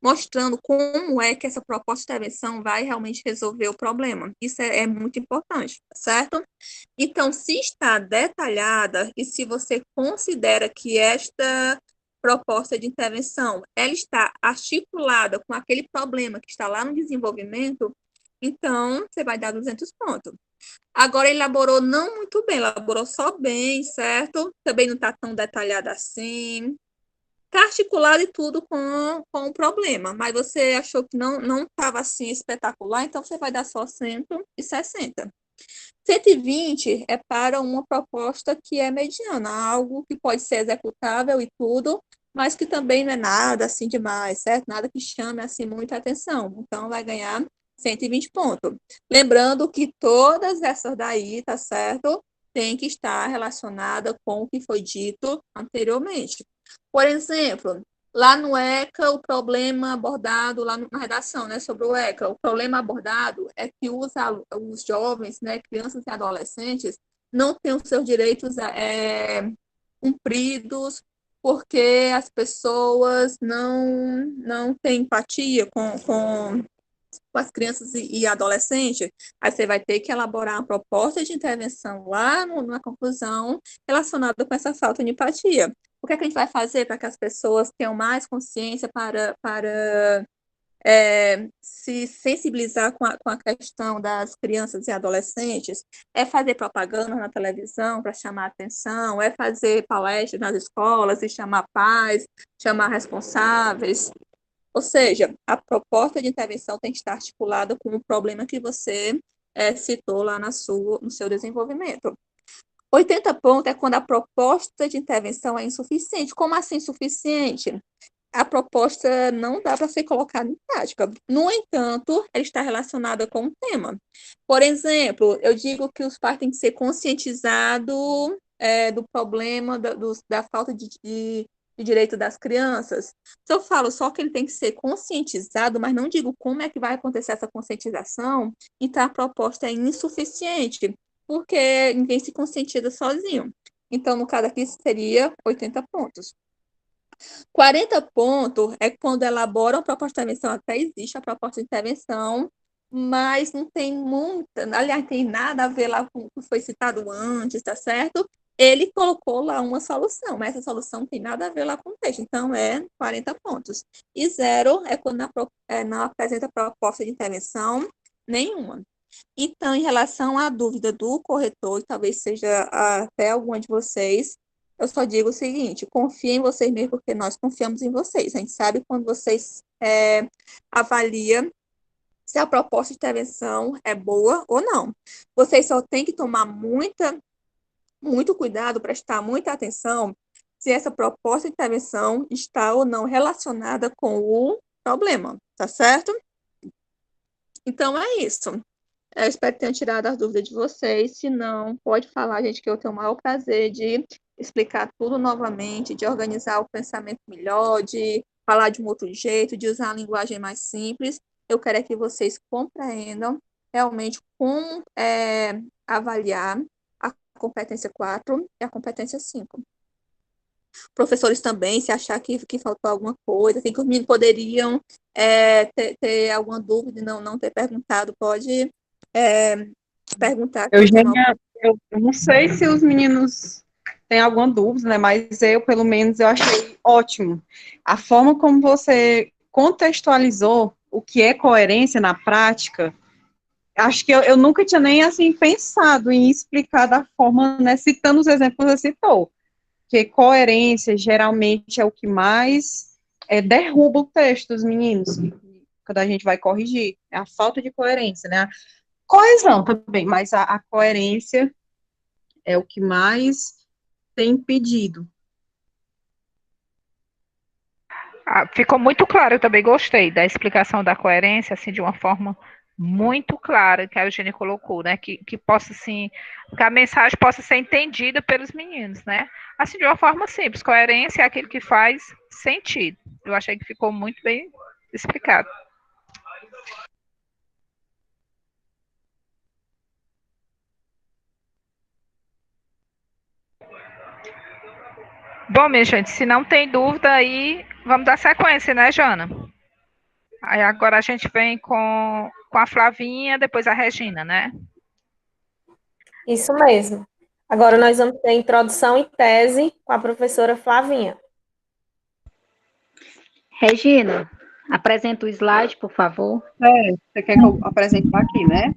mostrando como é que essa proposta de intervenção vai realmente resolver o problema. Isso é muito importante, tá certo? Então, se está detalhada e se você considera que esta proposta de intervenção ela está articulada com aquele problema que está lá no desenvolvimento, então você vai dar 200 pontos. Agora, ele elaborou não muito bem, elaborou só bem, certo? Também não está tão detalhado assim. Está articulado e tudo com o problema, mas você achou que não estava assim espetacular, então você vai dar só 160. 120 é para uma proposta que é mediana, algo que pode ser executável e tudo, mas que também não é nada assim demais, certo? Nada que chame assim muita atenção. Então vai ganhar 120 pontos. Lembrando que todas essas daí, tá certo? Tem que estar relacionada com o que foi dito anteriormente. Por exemplo, lá no ECA, o problema abordado lá na redação, né, sobre o ECA, o problema abordado é que os jovens, né, crianças e adolescentes, não têm os seus direitos cumpridos porque as pessoas não têm empatia com as crianças e adolescentes. Aí você vai ter que elaborar uma proposta de intervenção lá na conclusão relacionada com essa falta de empatia. O que é que a gente vai fazer para que as pessoas tenham mais consciência para se sensibilizar com a questão das crianças e adolescentes? É fazer propaganda na televisão para chamar atenção, é fazer palestras nas escolas e chamar pais, chamar responsáveis. Ou seja, a proposta de intervenção tem que estar articulada com o problema que você citou lá no seu desenvolvimento. 80 pontos é quando a proposta de intervenção é insuficiente. Como assim insuficiente? A proposta não dá para ser colocada em prática. No entanto, ela está relacionada com o tema. Por exemplo, eu digo que os pais têm que ser conscientizados do problema da falta de direito das crianças. Se eu falo só que ele tem que ser conscientizado, mas não digo como é que vai acontecer essa conscientização, então a proposta é insuficiente, porque ninguém se conscientiza sozinho. Então, no caso aqui, seria 80 pontos. 40 pontos é quando elaboram a proposta de intervenção, até existe a proposta de intervenção, mas não tem muita, aliás, tem nada a ver lá com o que foi citado antes, tá certo? Ele colocou lá uma solução, mas essa solução não tem nada a ver lá com o texto, então é 40 pontos. E 0 é quando não apresenta proposta de intervenção nenhuma. Então, em relação à dúvida do corretor, talvez seja até alguma de vocês, eu só digo o seguinte: confiem em vocês mesmos, porque nós confiamos em vocês. A gente sabe quando vocês avaliam se a proposta de intervenção é boa ou não. Vocês só têm que tomar muito cuidado, prestar muita atenção se essa proposta de intervenção está ou não relacionada com o problema, tá certo? Então, é isso. Eu espero que tenha tirado as dúvidas de vocês. Se não, pode falar, gente, que eu tenho o maior prazer de explicar tudo novamente, de organizar o pensamento melhor, de falar de um outro jeito, de usar a linguagem mais simples. Eu quero é que vocês compreendam realmente como avaliar a competência 4 e a competência 5. Professores também, se achar que faltou alguma coisa, que os meninos poderiam ter alguma dúvida e não ter perguntado, pode perguntar. Eugênia, eu não sei se os meninos têm alguma dúvida, né, mas pelo menos, eu achei ótimo. A forma como você contextualizou o que é coerência na prática, acho que eu nunca tinha nem, assim, pensado em explicar da forma, né, citando os exemplos que você citou, que coerência geralmente é o que mais derruba o texto dos meninos, quando a gente vai corrigir, é a falta de coerência, né, coesão também, mas a coerência é o que mais tem impedido. Ficou muito claro, eu também gostei da explicação da coerência, assim, de uma forma muito clara que a Eugênia colocou, né, que possa, assim, que a mensagem possa ser entendida pelos meninos, né, assim, de uma forma simples. Coerência é aquilo que faz sentido. Eu achei que ficou muito bem explicado. Bom, minha gente, se não tem dúvida aí, vamos dar sequência, né, Jana? Aí agora a gente vem com a Flavinha, depois a Regina, né? Isso mesmo. Agora nós vamos ter introdução e tese com a professora Flavinha. Regina, apresenta o slide, por favor. Você quer que eu apresente aqui, né?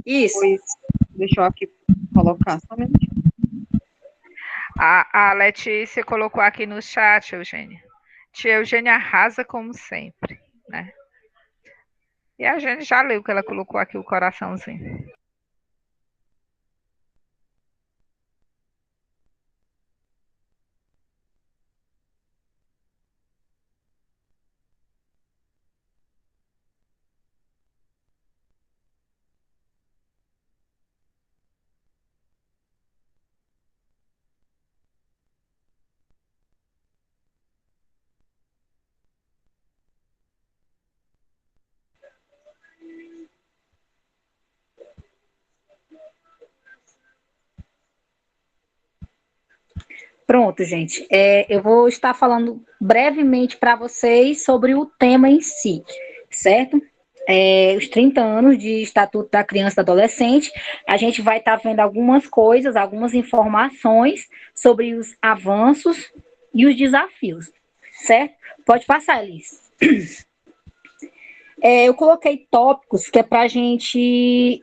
Isso. Pois, deixa eu aqui colocar somente. A Letícia colocou aqui no chat, Eugênia. Tia Eugênia arrasa como sempre, né? E a gente já leu que ela colocou aqui o coraçãozinho. Pronto, gente. Eu vou estar falando brevemente para vocês sobre o tema em si, certo? Os 30 anos de Estatuto da Criança e do Adolescente, a gente vai estar vendo algumas coisas, algumas informações sobre os avanços e os desafios, certo? Pode passar, Elis. Eu coloquei tópicos que é para a gente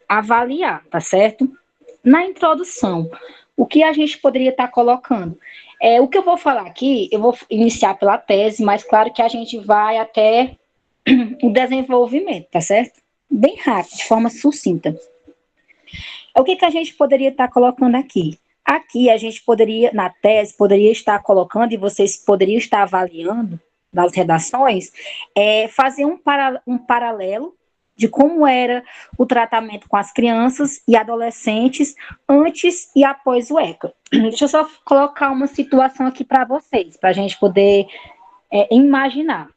avaliar, tá certo? Na introdução, o que a gente poderia estar colocando? O que eu vou falar aqui, eu vou iniciar pela tese, mas claro que a gente vai até o desenvolvimento, tá certo? Bem rápido, de forma sucinta. O que a gente poderia estar colocando aqui? Aqui a gente poderia, na tese, poderia estar colocando, e vocês poderiam estar avaliando nas redações, fazer um paralelo de como era o tratamento com as crianças e adolescentes antes e após o ECA. Deixa eu só colocar uma situação aqui para vocês, para a gente poder imaginar.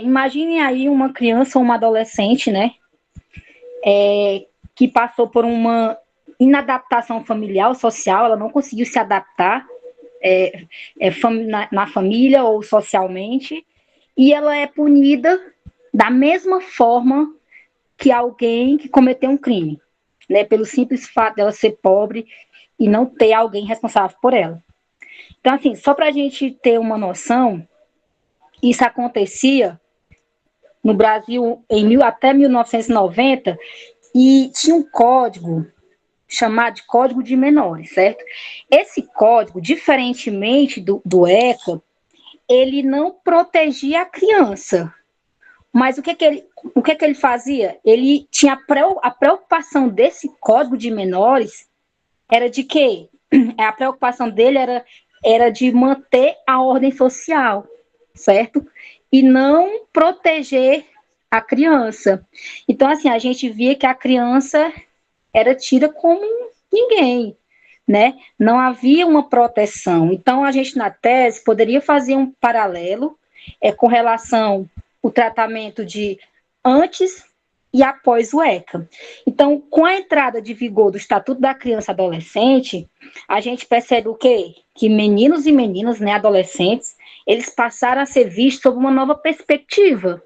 Imaginem aí uma criança ou uma adolescente, né, que passou por uma inadaptação familiar ou social, ela não conseguiu se adaptar na família ou socialmente, e ela é punida da mesma forma que alguém que cometeu um crime, né, pelo simples fato dela ser pobre e não ter alguém responsável por ela. Então, assim, só para a gente ter uma noção, isso acontecia no Brasil até 1990, e tinha um código chamado de Código de Menores, certo? Esse código, diferentemente do ECA, ele não protegia a criança. Mas o que ele fazia? Ele tinha a preocupação desse Código de Menores era de quê? A preocupação dele era de manter a ordem social, certo? E não proteger a criança. Então, assim, a gente via que a criança era tida como ninguém, né? Não havia uma proteção. Então, a gente, na tese, poderia fazer um paralelo com relação ao tratamento de antes e após o ECA. Então, com a entrada de vigor do Estatuto da Criança e Adolescente, a gente percebe o quê? Que meninos e meninas, né, adolescentes, eles passaram a ser vistos sob uma nova perspectiva,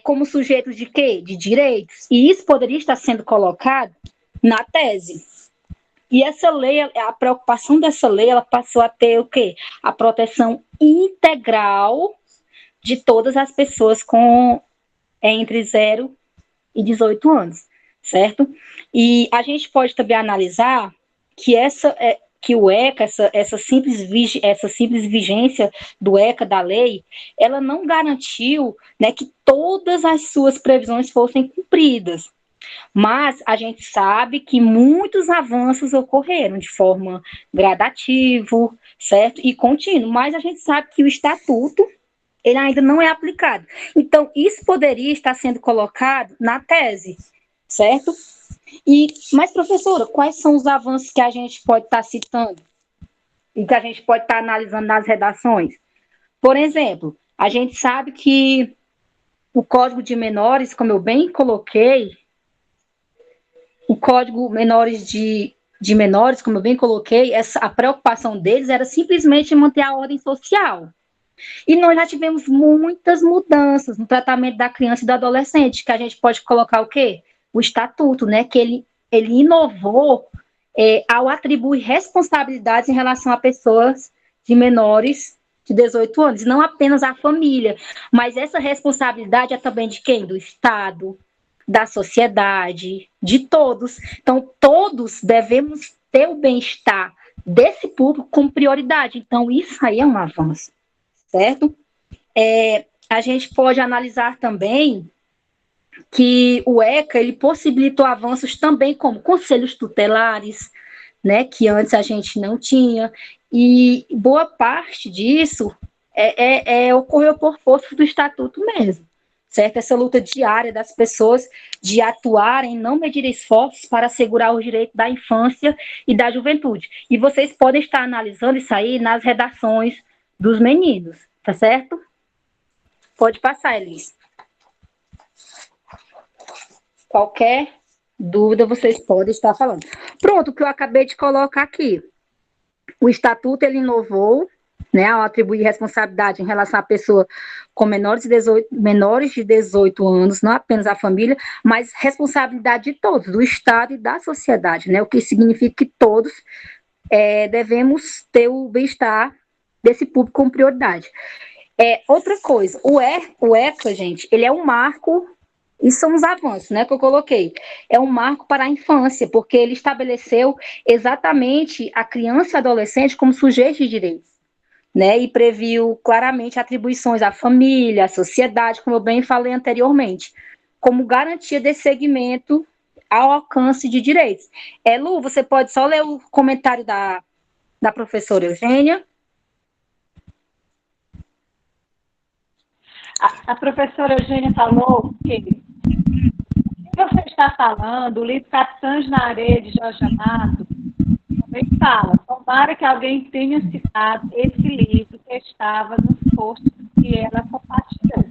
como sujeitos de quê? De direitos. E isso poderia estar sendo colocado na tese. E essa lei, a preocupação dessa lei, ela passou a ter o quê? A proteção integral de todas as pessoas com entre 0 e 18 anos, certo? E a gente pode também analisar que o ECA, essa simples vigência do ECA, da lei, ela não garantiu, né, que todas as suas previsões fossem cumpridas. Mas a gente sabe que muitos avanços ocorreram de forma gradativa, certo? E contínua. Mas a gente sabe que o estatuto, ele ainda não é aplicado. Então, isso poderia estar sendo colocado na tese, certo? Mas, professora, quais são os avanços que a gente pode estar citando e que a gente pode estar analisando nas redações? Por exemplo, a gente sabe que o Código de Menores, como eu bem coloquei, o Código de Menores, como eu bem coloquei, a preocupação deles era simplesmente manter a ordem social. E nós já tivemos muitas mudanças no tratamento da criança e do adolescente, que a gente pode colocar o quê? O estatuto, né? Que ele inovou ao atribuir responsabilidades em relação a pessoas de menores de 18 anos, não apenas a família, mas essa responsabilidade é também de quem? Do Estado, da sociedade, de todos. Então, todos devemos ter o bem-estar desse público como prioridade. Então, isso aí é um avanço, certo? A gente pode analisar também que o ECA, ele possibilitou avanços também como conselhos tutelares, né, que antes a gente não tinha, e boa parte disso ocorreu por força do Estatuto mesmo, certo? Essa luta diária das pessoas de atuarem, não medir esforços para assegurar o direito da infância e da juventude. E vocês podem estar analisando isso aí nas redações dos meninos, tá certo? Pode passar, Elis. Qualquer dúvida vocês podem estar falando. Pronto, o que eu acabei de colocar aqui. O Estatuto, ele inovou, né, ao atribuir responsabilidade em relação à pessoa com menores de 18 anos, não apenas a família, mas responsabilidade de todos, do Estado e da sociedade, né, o que significa que todos devemos ter o bem-estar desse público com prioridade. Outra coisa, o ECA, gente, ele é um marco, e são os avanços, né, que eu coloquei. É um marco para a infância, porque ele estabeleceu exatamente a criança e adolescente como sujeitos de direitos, né, e previu claramente atribuições à família, à sociedade, como eu bem falei anteriormente, como garantia desse segmento ao alcance de direitos. Lu, você pode só ler o comentário da professora Eugênia? A professora Eugênia falou que você está falando, o livro Capitães na Areia, de Jorge Amado, também fala, tomara que alguém tenha citado esse livro que estava nos posts que ela compartilhou.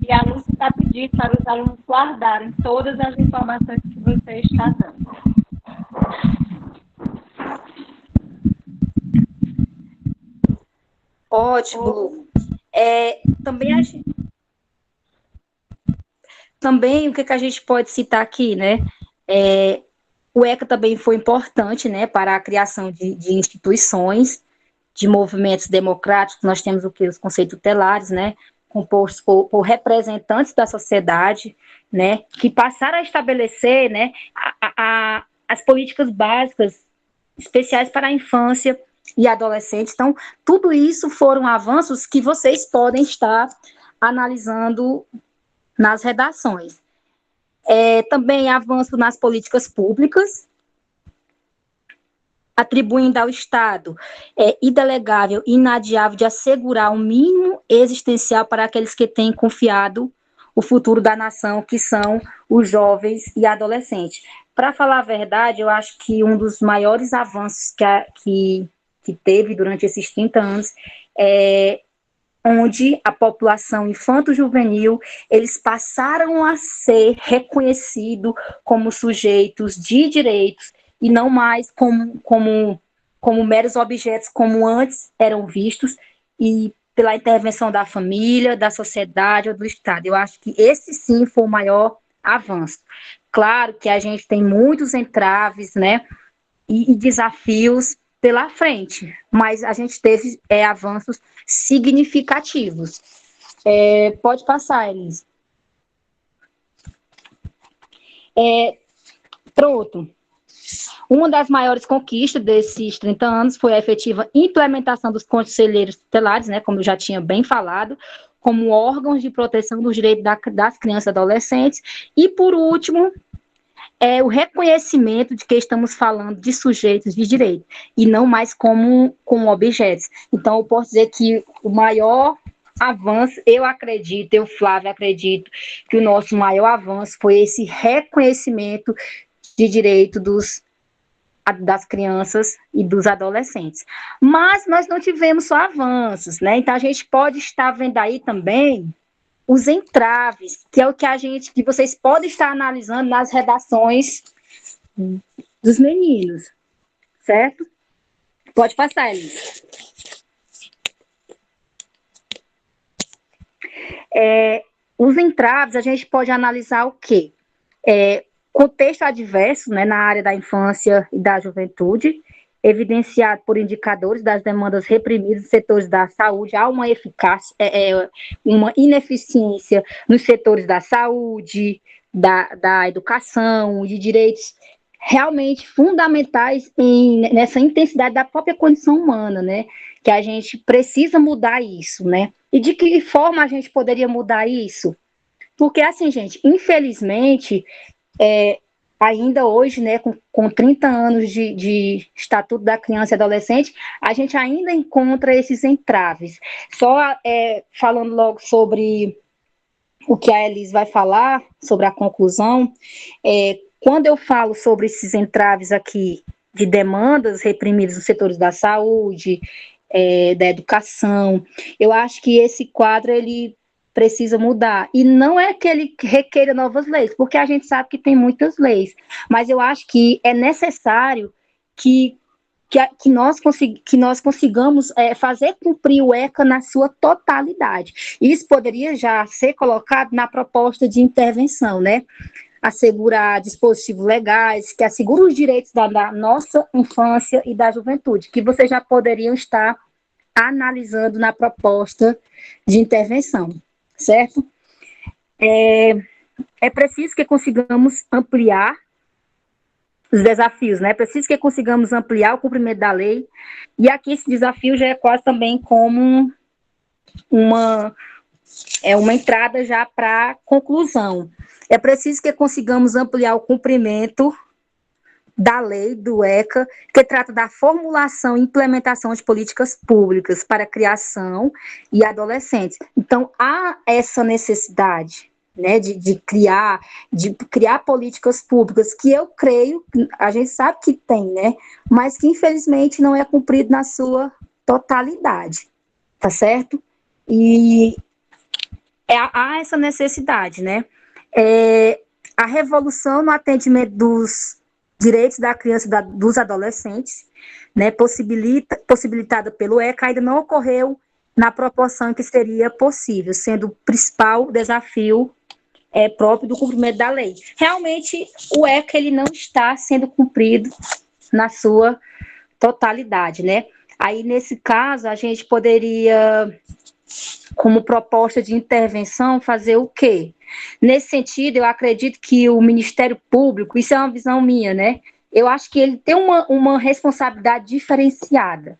E a Lúcia está pedindo para os alunos guardarem todas as informações que você está dando. Ótimo. Também o que a gente pode citar aqui, né? O ECA também foi importante, né, para a criação de instituições, de movimentos democráticos. Nós temos os conceitos tutelares, né, compostos por representantes da sociedade, né, que passaram a estabelecer, né, as políticas básicas especiais para a infância e adolescentes. Então, tudo isso foram avanços que vocês podem estar analisando nas redações. Também avanço nas políticas públicas, atribuindo ao Estado indelegável e inadiável de assegurar o mínimo existencial para aqueles que têm confiado o futuro da nação, que são os jovens e adolescentes. Para falar a verdade, eu acho que um dos maiores avanços que teve durante esses 30 anos onde a população infanto-juvenil, eles passaram a ser reconhecidos como sujeitos de direitos e não mais como meros objetos como antes eram vistos, e pela intervenção da família, da sociedade ou do Estado. Eu acho que esse sim foi o maior avanço. Claro que a gente tem muitos entraves, né, e desafios pela frente, mas a gente teve avanços significativos. Pode passar, Elis. Pronto. Uma das maiores conquistas desses 30 anos foi a efetiva implementação dos conselheiros tutelares, né, como eu já tinha bem falado, como órgãos de proteção dos direitos das crianças e adolescentes. E, por último, o reconhecimento de que estamos falando de sujeitos de direito, e não mais como objetos. Então, eu posso dizer que o maior avanço, eu, Flávia, acredito que o nosso maior avanço foi esse reconhecimento de direito das crianças e dos adolescentes. Mas nós não tivemos só avanços, né? Então, a gente pode estar vendo aí também os entraves, que é o que vocês podem estar analisando nas redações dos meninos, certo? Pode passar, Elis. Os entraves, a gente pode analisar o quê? Contexto adverso, né, na área da infância e da juventude, evidenciado por indicadores das demandas reprimidas nos setores da saúde. Há uma uma ineficiência nos setores da saúde, da educação, de direitos realmente fundamentais nessa intensidade da própria condição humana, né? que a gente precisa mudar isso, né? E de que forma a gente poderia mudar isso? Porque, assim, gente, infelizmente, ainda hoje, né, com 30 anos de Estatuto da Criança e Adolescente, a gente ainda encontra esses entraves. Só falando logo sobre o que a Elis vai falar, sobre a conclusão, quando eu falo sobre esses entraves aqui de demandas reprimidas nos setores da saúde, da educação, eu acho que esse quadro, ele precisa mudar. E não é que ele requeira novas leis, porque a gente sabe que tem muitas leis, mas eu acho que é necessário que nós consigamos fazer cumprir o ECA na sua totalidade. Isso poderia já ser colocado na proposta de intervenção, né? Assegurar dispositivos legais que asseguram os direitos da nossa infância e da juventude, que vocês já poderiam estar analisando na proposta de intervenção, certo? É preciso que consigamos ampliar os desafios, né? É preciso que consigamos ampliar o cumprimento da lei, e aqui esse desafio já é quase também como uma entrada já para a conclusão. É preciso que consigamos ampliar o cumprimento da lei do ECA, que trata da formulação e implementação de políticas públicas para a criação e adolescentes. Então, há essa necessidade, né, de criar políticas públicas, que eu creio, a gente sabe que tem, né, mas que infelizmente não é cumprido na sua totalidade, tá certo? E há essa necessidade, né? A revolução no atendimento dos direitos da criança e dos adolescentes, né, possibilitada pelo ECA, ainda não ocorreu na proporção que seria possível, sendo o principal desafio próprio do cumprimento da lei. Realmente, o ECA ele não está sendo cumprido na sua totalidade, né? Aí, nesse caso, a gente poderia, como proposta de intervenção, fazer o quê? Nesse sentido, eu acredito que o Ministério Público, isso é uma visão minha, né? Eu acho que ele tem uma responsabilidade diferenciada.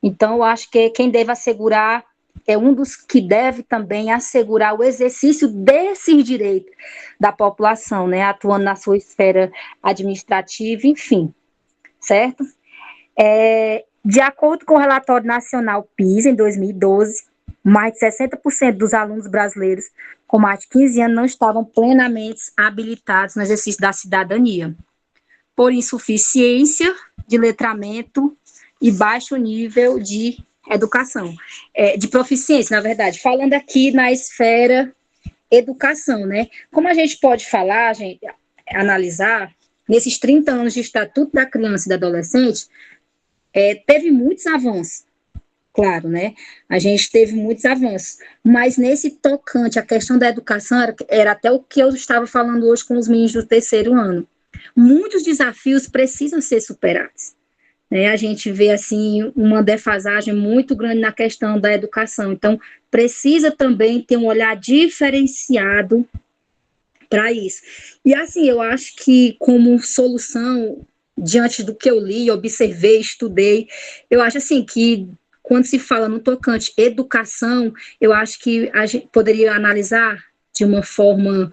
Então, eu acho que quem deve assegurar é um dos que deve também assegurar o exercício desses direitos da população, né? Atuando na sua esfera administrativa, enfim, certo? De acordo com o relatório nacional PISA, em 2012, mais de 60% dos alunos brasileiros com mais de 15 anos não estavam plenamente habilitados no exercício da cidadania, por insuficiência de letramento e baixo nível de educação, de proficiência, na verdade, falando aqui na esfera educação, né? Como a gente pode falar, analisar, nesses 30 anos de Estatuto da Criança e do Adolescente, teve muitos avanços, claro, né? A gente teve muitos avanços, mas nesse tocante, a questão da educação era até o que eu estava falando hoje com os meninos do 3º ano. Muitos desafios precisam ser superados, né? A gente vê, assim, uma defasagem muito grande na questão da educação, então precisa também ter um olhar diferenciado para isso. E, assim, eu acho que como solução, diante do que eu li, observei, estudei, eu acho, assim, que quando se fala no tocante educação, eu acho que a gente poderia analisar de uma forma,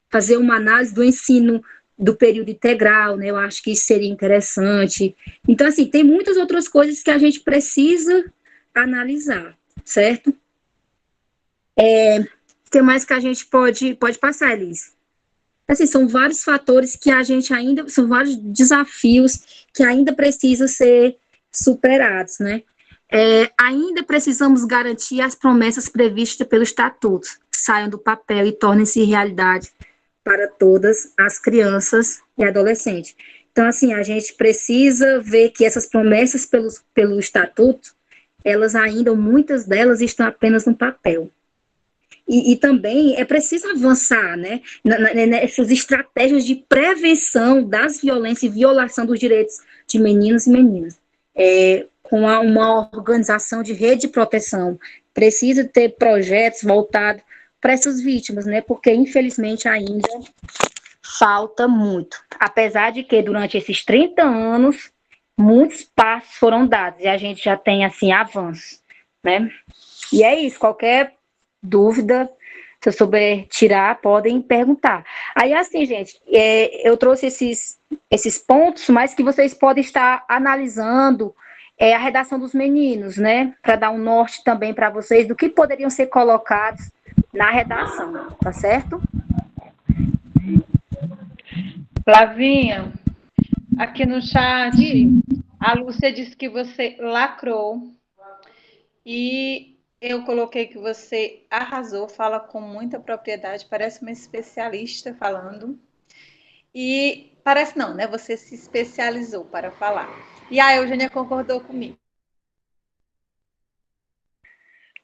fazer uma análise do ensino do período integral, né? Eu acho que isso seria interessante. Então, assim, tem muitas outras coisas que a gente precisa analisar, certo? O que mais que a gente pode passar, Elis? Assim, são vários fatores que a gente ainda, são vários desafios que ainda precisam ser superados, né? Ainda precisamos garantir as promessas previstas pelo Estatuto saiam do papel e tornem-se realidade para todas as crianças e adolescentes. Então, assim, a gente precisa ver que essas promessas pelo Estatuto, elas ainda, muitas delas, estão apenas no papel. E também é preciso avançar, né, nessas estratégias de prevenção das violências e violação dos direitos de meninos e meninas. Com uma organização de rede de proteção. Precisa ter projetos voltados para essas vítimas, né, porque infelizmente ainda falta muito. Apesar de que durante esses 30 anos muitos passos foram dados e a gente já tem, assim, avanço, né? E é isso, qualquer dúvida, se eu souber tirar, podem perguntar. Aí, assim, gente, eu trouxe esses pontos, mas que vocês podem estar analisando a redação dos meninos, né? Para dar um norte também para vocês do que poderiam ser colocados na redação, tá certo? Flavinha, aqui no chat, a Lúcia disse que você lacrou e eu coloquei que você arrasou, fala com muita propriedade, parece uma especialista falando. E parece não, né? Você se especializou para falar. E a Eugênia concordou comigo.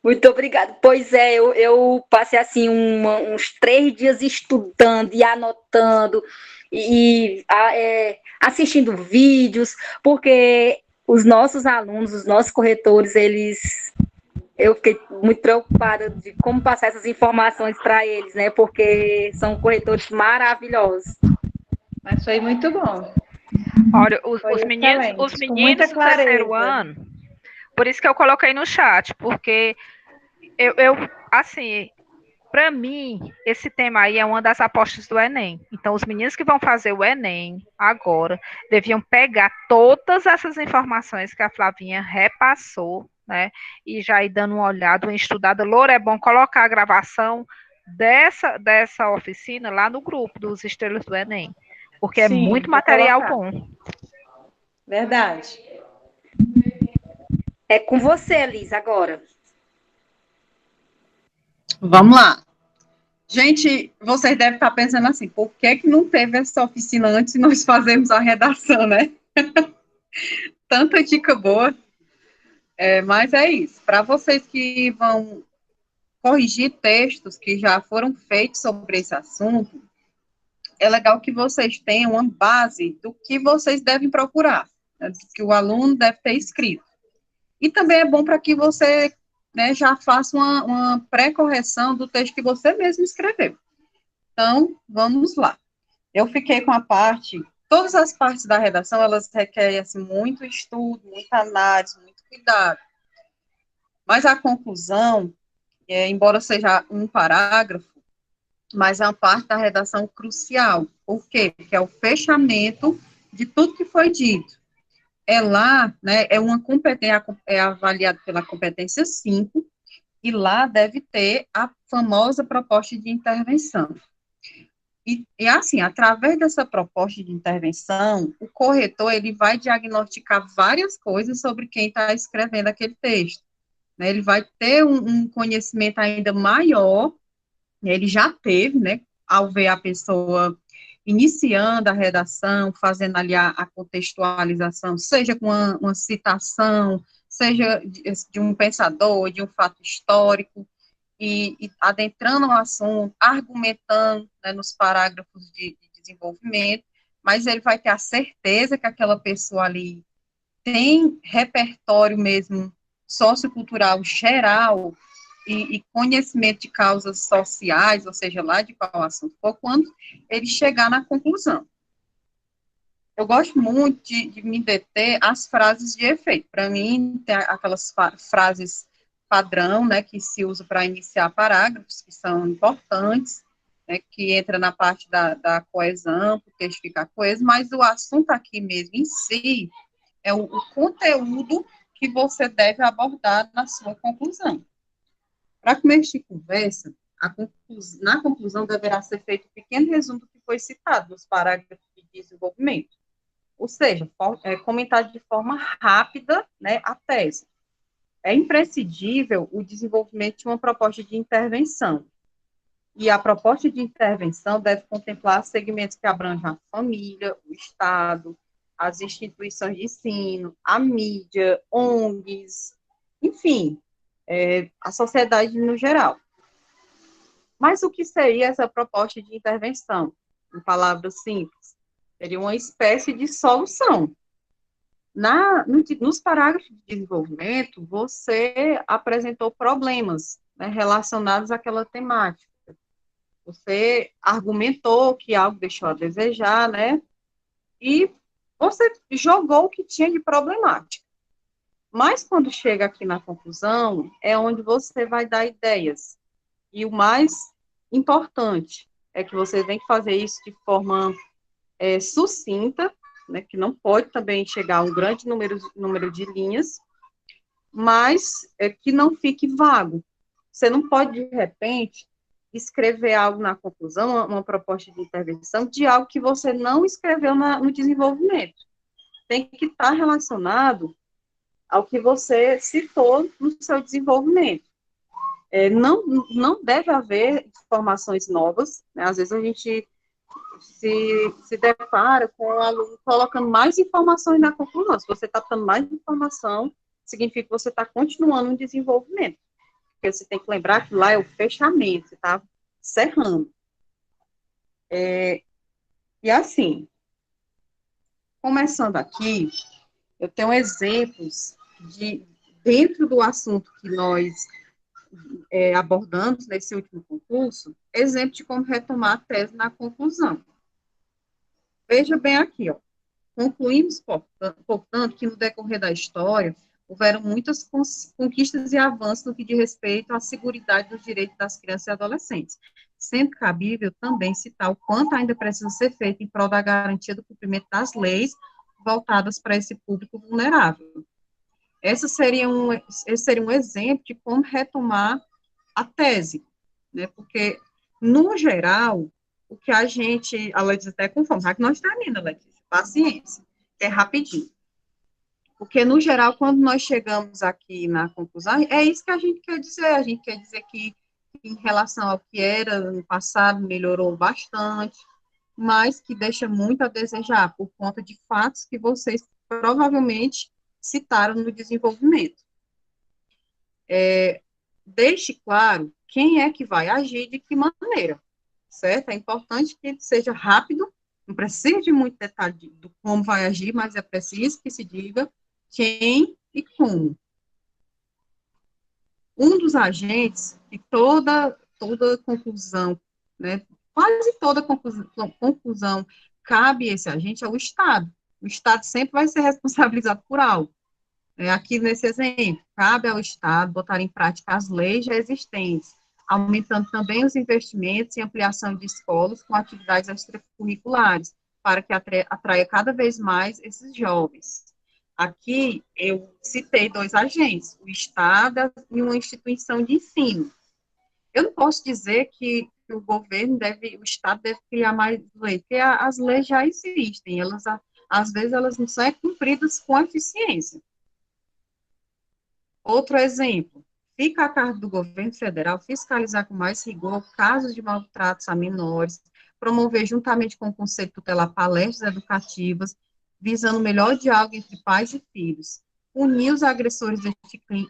Muito obrigada. Pois é, eu passei assim uns 3 dias estudando e anotando e assistindo vídeos, porque os nossos alunos, os nossos corretores, eu fiquei muito preocupada de como passar essas informações para eles, né? Porque são corretores maravilhosos. Mas foi muito bom. Olha, Foi os excelente, com meninos muita do terceiro clareza. ano, por isso que eu coloquei no chat, porque assim, para mim, esse tema aí é uma das apostas do Enem. Então, os meninos que vão fazer o Enem agora deviam pegar todas essas informações que a Flavinha repassou, né? E já ir dando uma olhada, uma estudada. Loura, é bom colocar a gravação dessa oficina lá no grupo dos Estrelas do Enem, porque é Sim, muito vou material colocar. bom. Verdade. É com você, Elisa, agora. Vamos lá. Gente, vocês devem estar pensando assim, por que não teve essa oficina antes de nós fazermos a redação, né? Tanta dica boa. Mas é isso. Para vocês que vão corrigir textos que já foram feitos sobre esse assunto, é legal que vocês tenham uma base do que vocês devem procurar, né, do que o aluno deve ter escrito. E também é bom para que você, né, já faça uma pré-correção do texto que você mesmo escreveu. Então, vamos lá. Eu fiquei com todas as partes da redação, elas requerem assim, muito estudo, muita análise, muito cuidado. Mas a conclusão, embora seja um parágrafo, mas é uma parte da redação crucial. Por quê? Porque é o fechamento de tudo que foi dito. Lá, né, é uma competência, é avaliado pela competência 5, e lá deve ter a famosa proposta de intervenção. E assim, através dessa proposta de intervenção, o corretor, ele vai diagnosticar várias coisas sobre quem está escrevendo aquele texto, né? Ele vai ter um conhecimento ainda maior, ele já teve, né, ao ver a pessoa iniciando a redação, fazendo ali a contextualização, seja com uma citação, seja de um pensador, de um fato histórico, e adentrando no assunto, argumentando, né, nos parágrafos de desenvolvimento, mas ele vai ter a certeza que aquela pessoa ali tem repertório mesmo sociocultural geral e conhecimento de causas sociais, ou seja, lá de qual assunto for, quando ele chegar na conclusão. Eu gosto muito de me deter às frases de efeito. Para mim, tem aquelas frases padrão, né, que se usa para iniciar parágrafos, que são importantes, né, que entra na parte da coesão, para o texto ficar coeso, mas o assunto aqui mesmo em si é o conteúdo que você deve abordar na sua conclusão. Para começo de conversa, na conclusão deverá ser feito um pequeno resumo do que foi citado nos parágrafos de desenvolvimento, ou seja, comentar de forma rápida, né, a tese. É imprescindível o desenvolvimento de uma proposta de intervenção, e a proposta de intervenção deve contemplar segmentos que abrangem a família, o Estado, as instituições de ensino, a mídia, ONGs, enfim, a sociedade no geral. Mas o que seria essa proposta de intervenção? Em palavras simples, seria uma espécie de solução. Nos parágrafos de desenvolvimento, você apresentou problemas, né, relacionados àquela temática. Você argumentou que algo deixou a desejar, né? E você jogou o que tinha de problemática. Mas quando chega aqui na conclusão, é onde você vai dar ideias. E o mais importante é que você tem que fazer isso de forma sucinta, né, que não pode também chegar a um grande número de linhas, mas que não fique vago. Você não pode, de repente, escrever algo na conclusão, uma proposta de intervenção, de algo que você não escreveu no desenvolvimento. Tem que estar relacionado ao que você citou no seu desenvolvimento. Não deve haver informações novas, né? Às vezes a gente se depara com o aluno colocando mais informações na conclusão. Se você está dando mais informação, significa que você está continuando o desenvolvimento. Porque você tem que lembrar que lá é o fechamento, você está cerrando. E assim, começando aqui, eu tenho exemplos dentro do assunto que nós abordamos nesse último concurso, exemplo de como retomar a tese na conclusão. Veja bem aqui, ó. Concluímos, portanto, que no decorrer da história houveram muitas conquistas e avanços no que diz respeito à seguridade dos direitos das crianças e adolescentes, sendo cabível também citar o quanto ainda precisa ser feito em prol da garantia do cumprimento das leis voltadas para esse público vulnerável. Esse seria um exemplo de como retomar a tese, né? Porque, no geral, o que a Letícia até conforme, já que nós terminamos, Letícia, paciência, é rapidinho. Porque, no geral, quando nós chegamos aqui na conclusão, é isso que a gente quer dizer que, em relação ao que era no passado, melhorou bastante, mas que deixa muito a desejar, por conta de fatos que vocês provavelmente citaram no desenvolvimento. Deixe claro quem é que vai agir de que maneira, certo? É importante que seja rápido, não precisa de muito detalhe do como vai agir, mas é preciso que se diga quem e como. Um dos agentes que toda conclusão, né, quase toda conclusão cabe esse agente é o Estado. O Estado sempre vai ser responsabilizado por algo. Aqui nesse exemplo, cabe ao Estado botar em prática as leis já existentes, aumentando também os investimentos em ampliação de escolas com atividades extracurriculares, para que atraia cada vez mais esses jovens. Aqui eu citei 2 agentes, o Estado e uma instituição de ensino. Eu não posso dizer que o Estado deve criar mais leis, porque as leis já existem, às vezes elas não são cumpridas com eficiência. Outro exemplo, fica a cargo do governo federal fiscalizar com mais rigor casos de maltratos a menores, promover juntamente com o Conselho Tutelar palestras educativas, visando o melhor diálogo entre pais e filhos, punir os agressores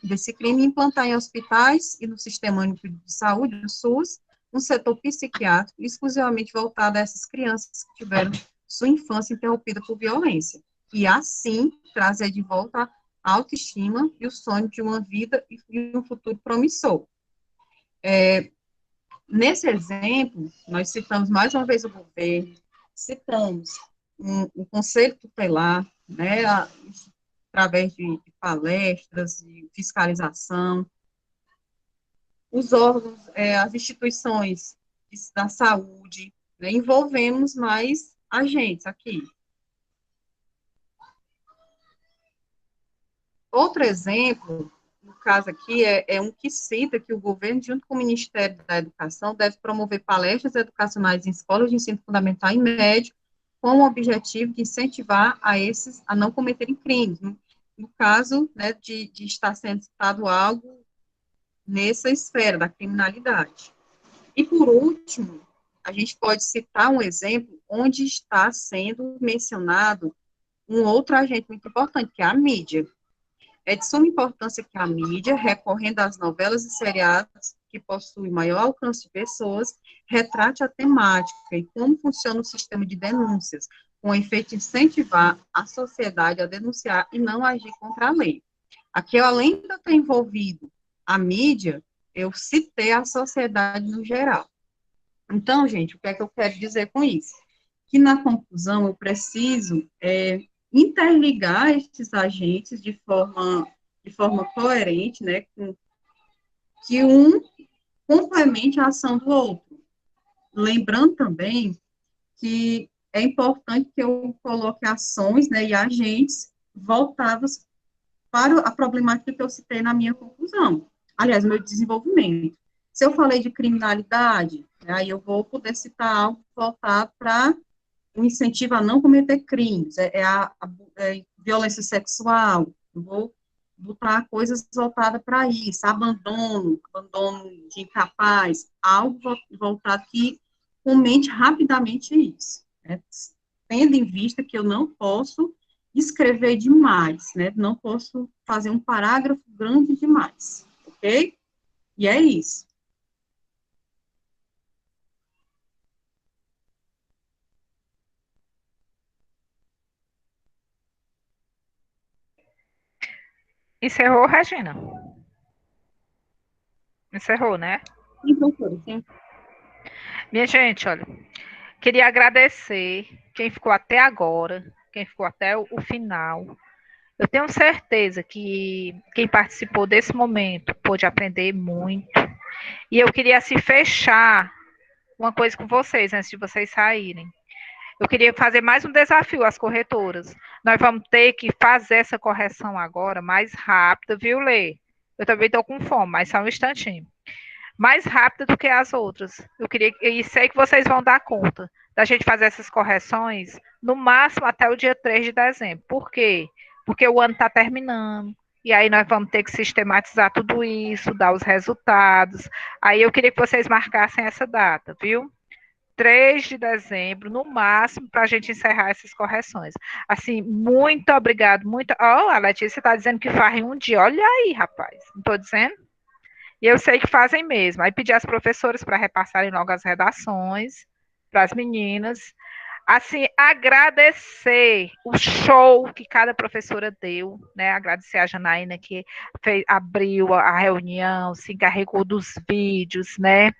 desse crime e implantar em hospitais e no Sistema Único de Saúde, o SUS, um setor psiquiátrico exclusivamente voltado a essas crianças que tiveram sua infância interrompida por violência, e assim trazer de volta a autoestima e o sonho de uma vida e um futuro promissor. Nesse exemplo, nós citamos mais uma vez o governo, citamos um Conselho Tutelar, né, através de palestras, de fiscalização, os órgãos, as instituições da saúde, né, envolvemos mais agentes aqui. Outro exemplo, no caso aqui, é um que cita que o governo, junto com o Ministério da Educação, deve promover palestras educacionais em escolas de ensino fundamental e médio, com o objetivo de incentivar esses a não cometerem crimes, no caso, né, de estar sendo citado algo nessa esfera da criminalidade. E, por último, a gente pode citar um exemplo onde está sendo mencionado um outro agente muito importante, que é a mídia. É de suma importância que a mídia, recorrendo às novelas e seriados que possuem maior alcance de pessoas, retrate a temática e como funciona o sistema de denúncias, com o efeito de incentivar a sociedade a denunciar e não agir contra a lei. Aqui, além de eu ter envolvido a mídia, eu citei a sociedade no geral. Então, gente, o que é que eu quero dizer com isso? Que na conclusão eu preciso interligar esses agentes de forma coerente, né, que um complemente a ação do outro. Lembrando também que é importante que eu coloque ações, né, e agentes voltados para a problemática que eu citei na minha conclusão, aliás, meu desenvolvimento. Se eu falei de criminalidade, aí eu vou poder citar algo voltado para o incentivo a não cometer crimes, é violência sexual, eu vou botar coisas voltadas para isso, abandono de incapaz, algo voltado que comente rapidamente isso, né? Tendo em vista que eu não posso escrever demais, né? Não posso fazer um parágrafo grande demais, ok? E é isso. Encerrou, Regina? Encerrou, né? Sim, doutora, sim. Minha gente, olha, queria agradecer quem ficou até agora, quem ficou até o final. Eu tenho certeza que quem participou desse momento pôde aprender muito. E eu queria se fechar uma coisa com vocês antes de vocês saírem. Eu queria fazer mais um desafio às corretoras. Nós vamos ter que fazer essa correção agora mais rápida, viu, Lê? Eu também estou com fome, mas só um instantinho. Mais rápida do que as outras. Eu queria e sei que vocês vão dar conta da gente fazer essas correções no máximo até o dia 3 de dezembro. Por quê? Porque o ano está terminando. E aí nós vamos ter que sistematizar tudo isso, dar os resultados. Aí eu queria que vocês marcassem essa data, viu? 3 de dezembro, no máximo, para a gente encerrar essas correções. Assim, muito obrigado, muito. Oh, a Letícia está dizendo que faz em um dia. Olha aí, rapaz. Não estou dizendo? E eu sei que fazem mesmo. Aí pedi às professoras para repassarem logo as redações para as meninas. Assim, agradecer o show que cada professora deu, né? Agradecer a Janaína que abriu a reunião, se encarregou dos vídeos, né?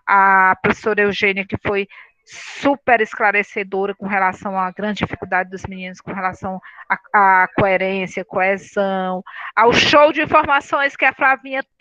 A professora Eugênia, que foi super esclarecedora com relação à grande dificuldade dos meninos, com relação à coerência, coesão, ao show de informações que a Flavinha trouxe.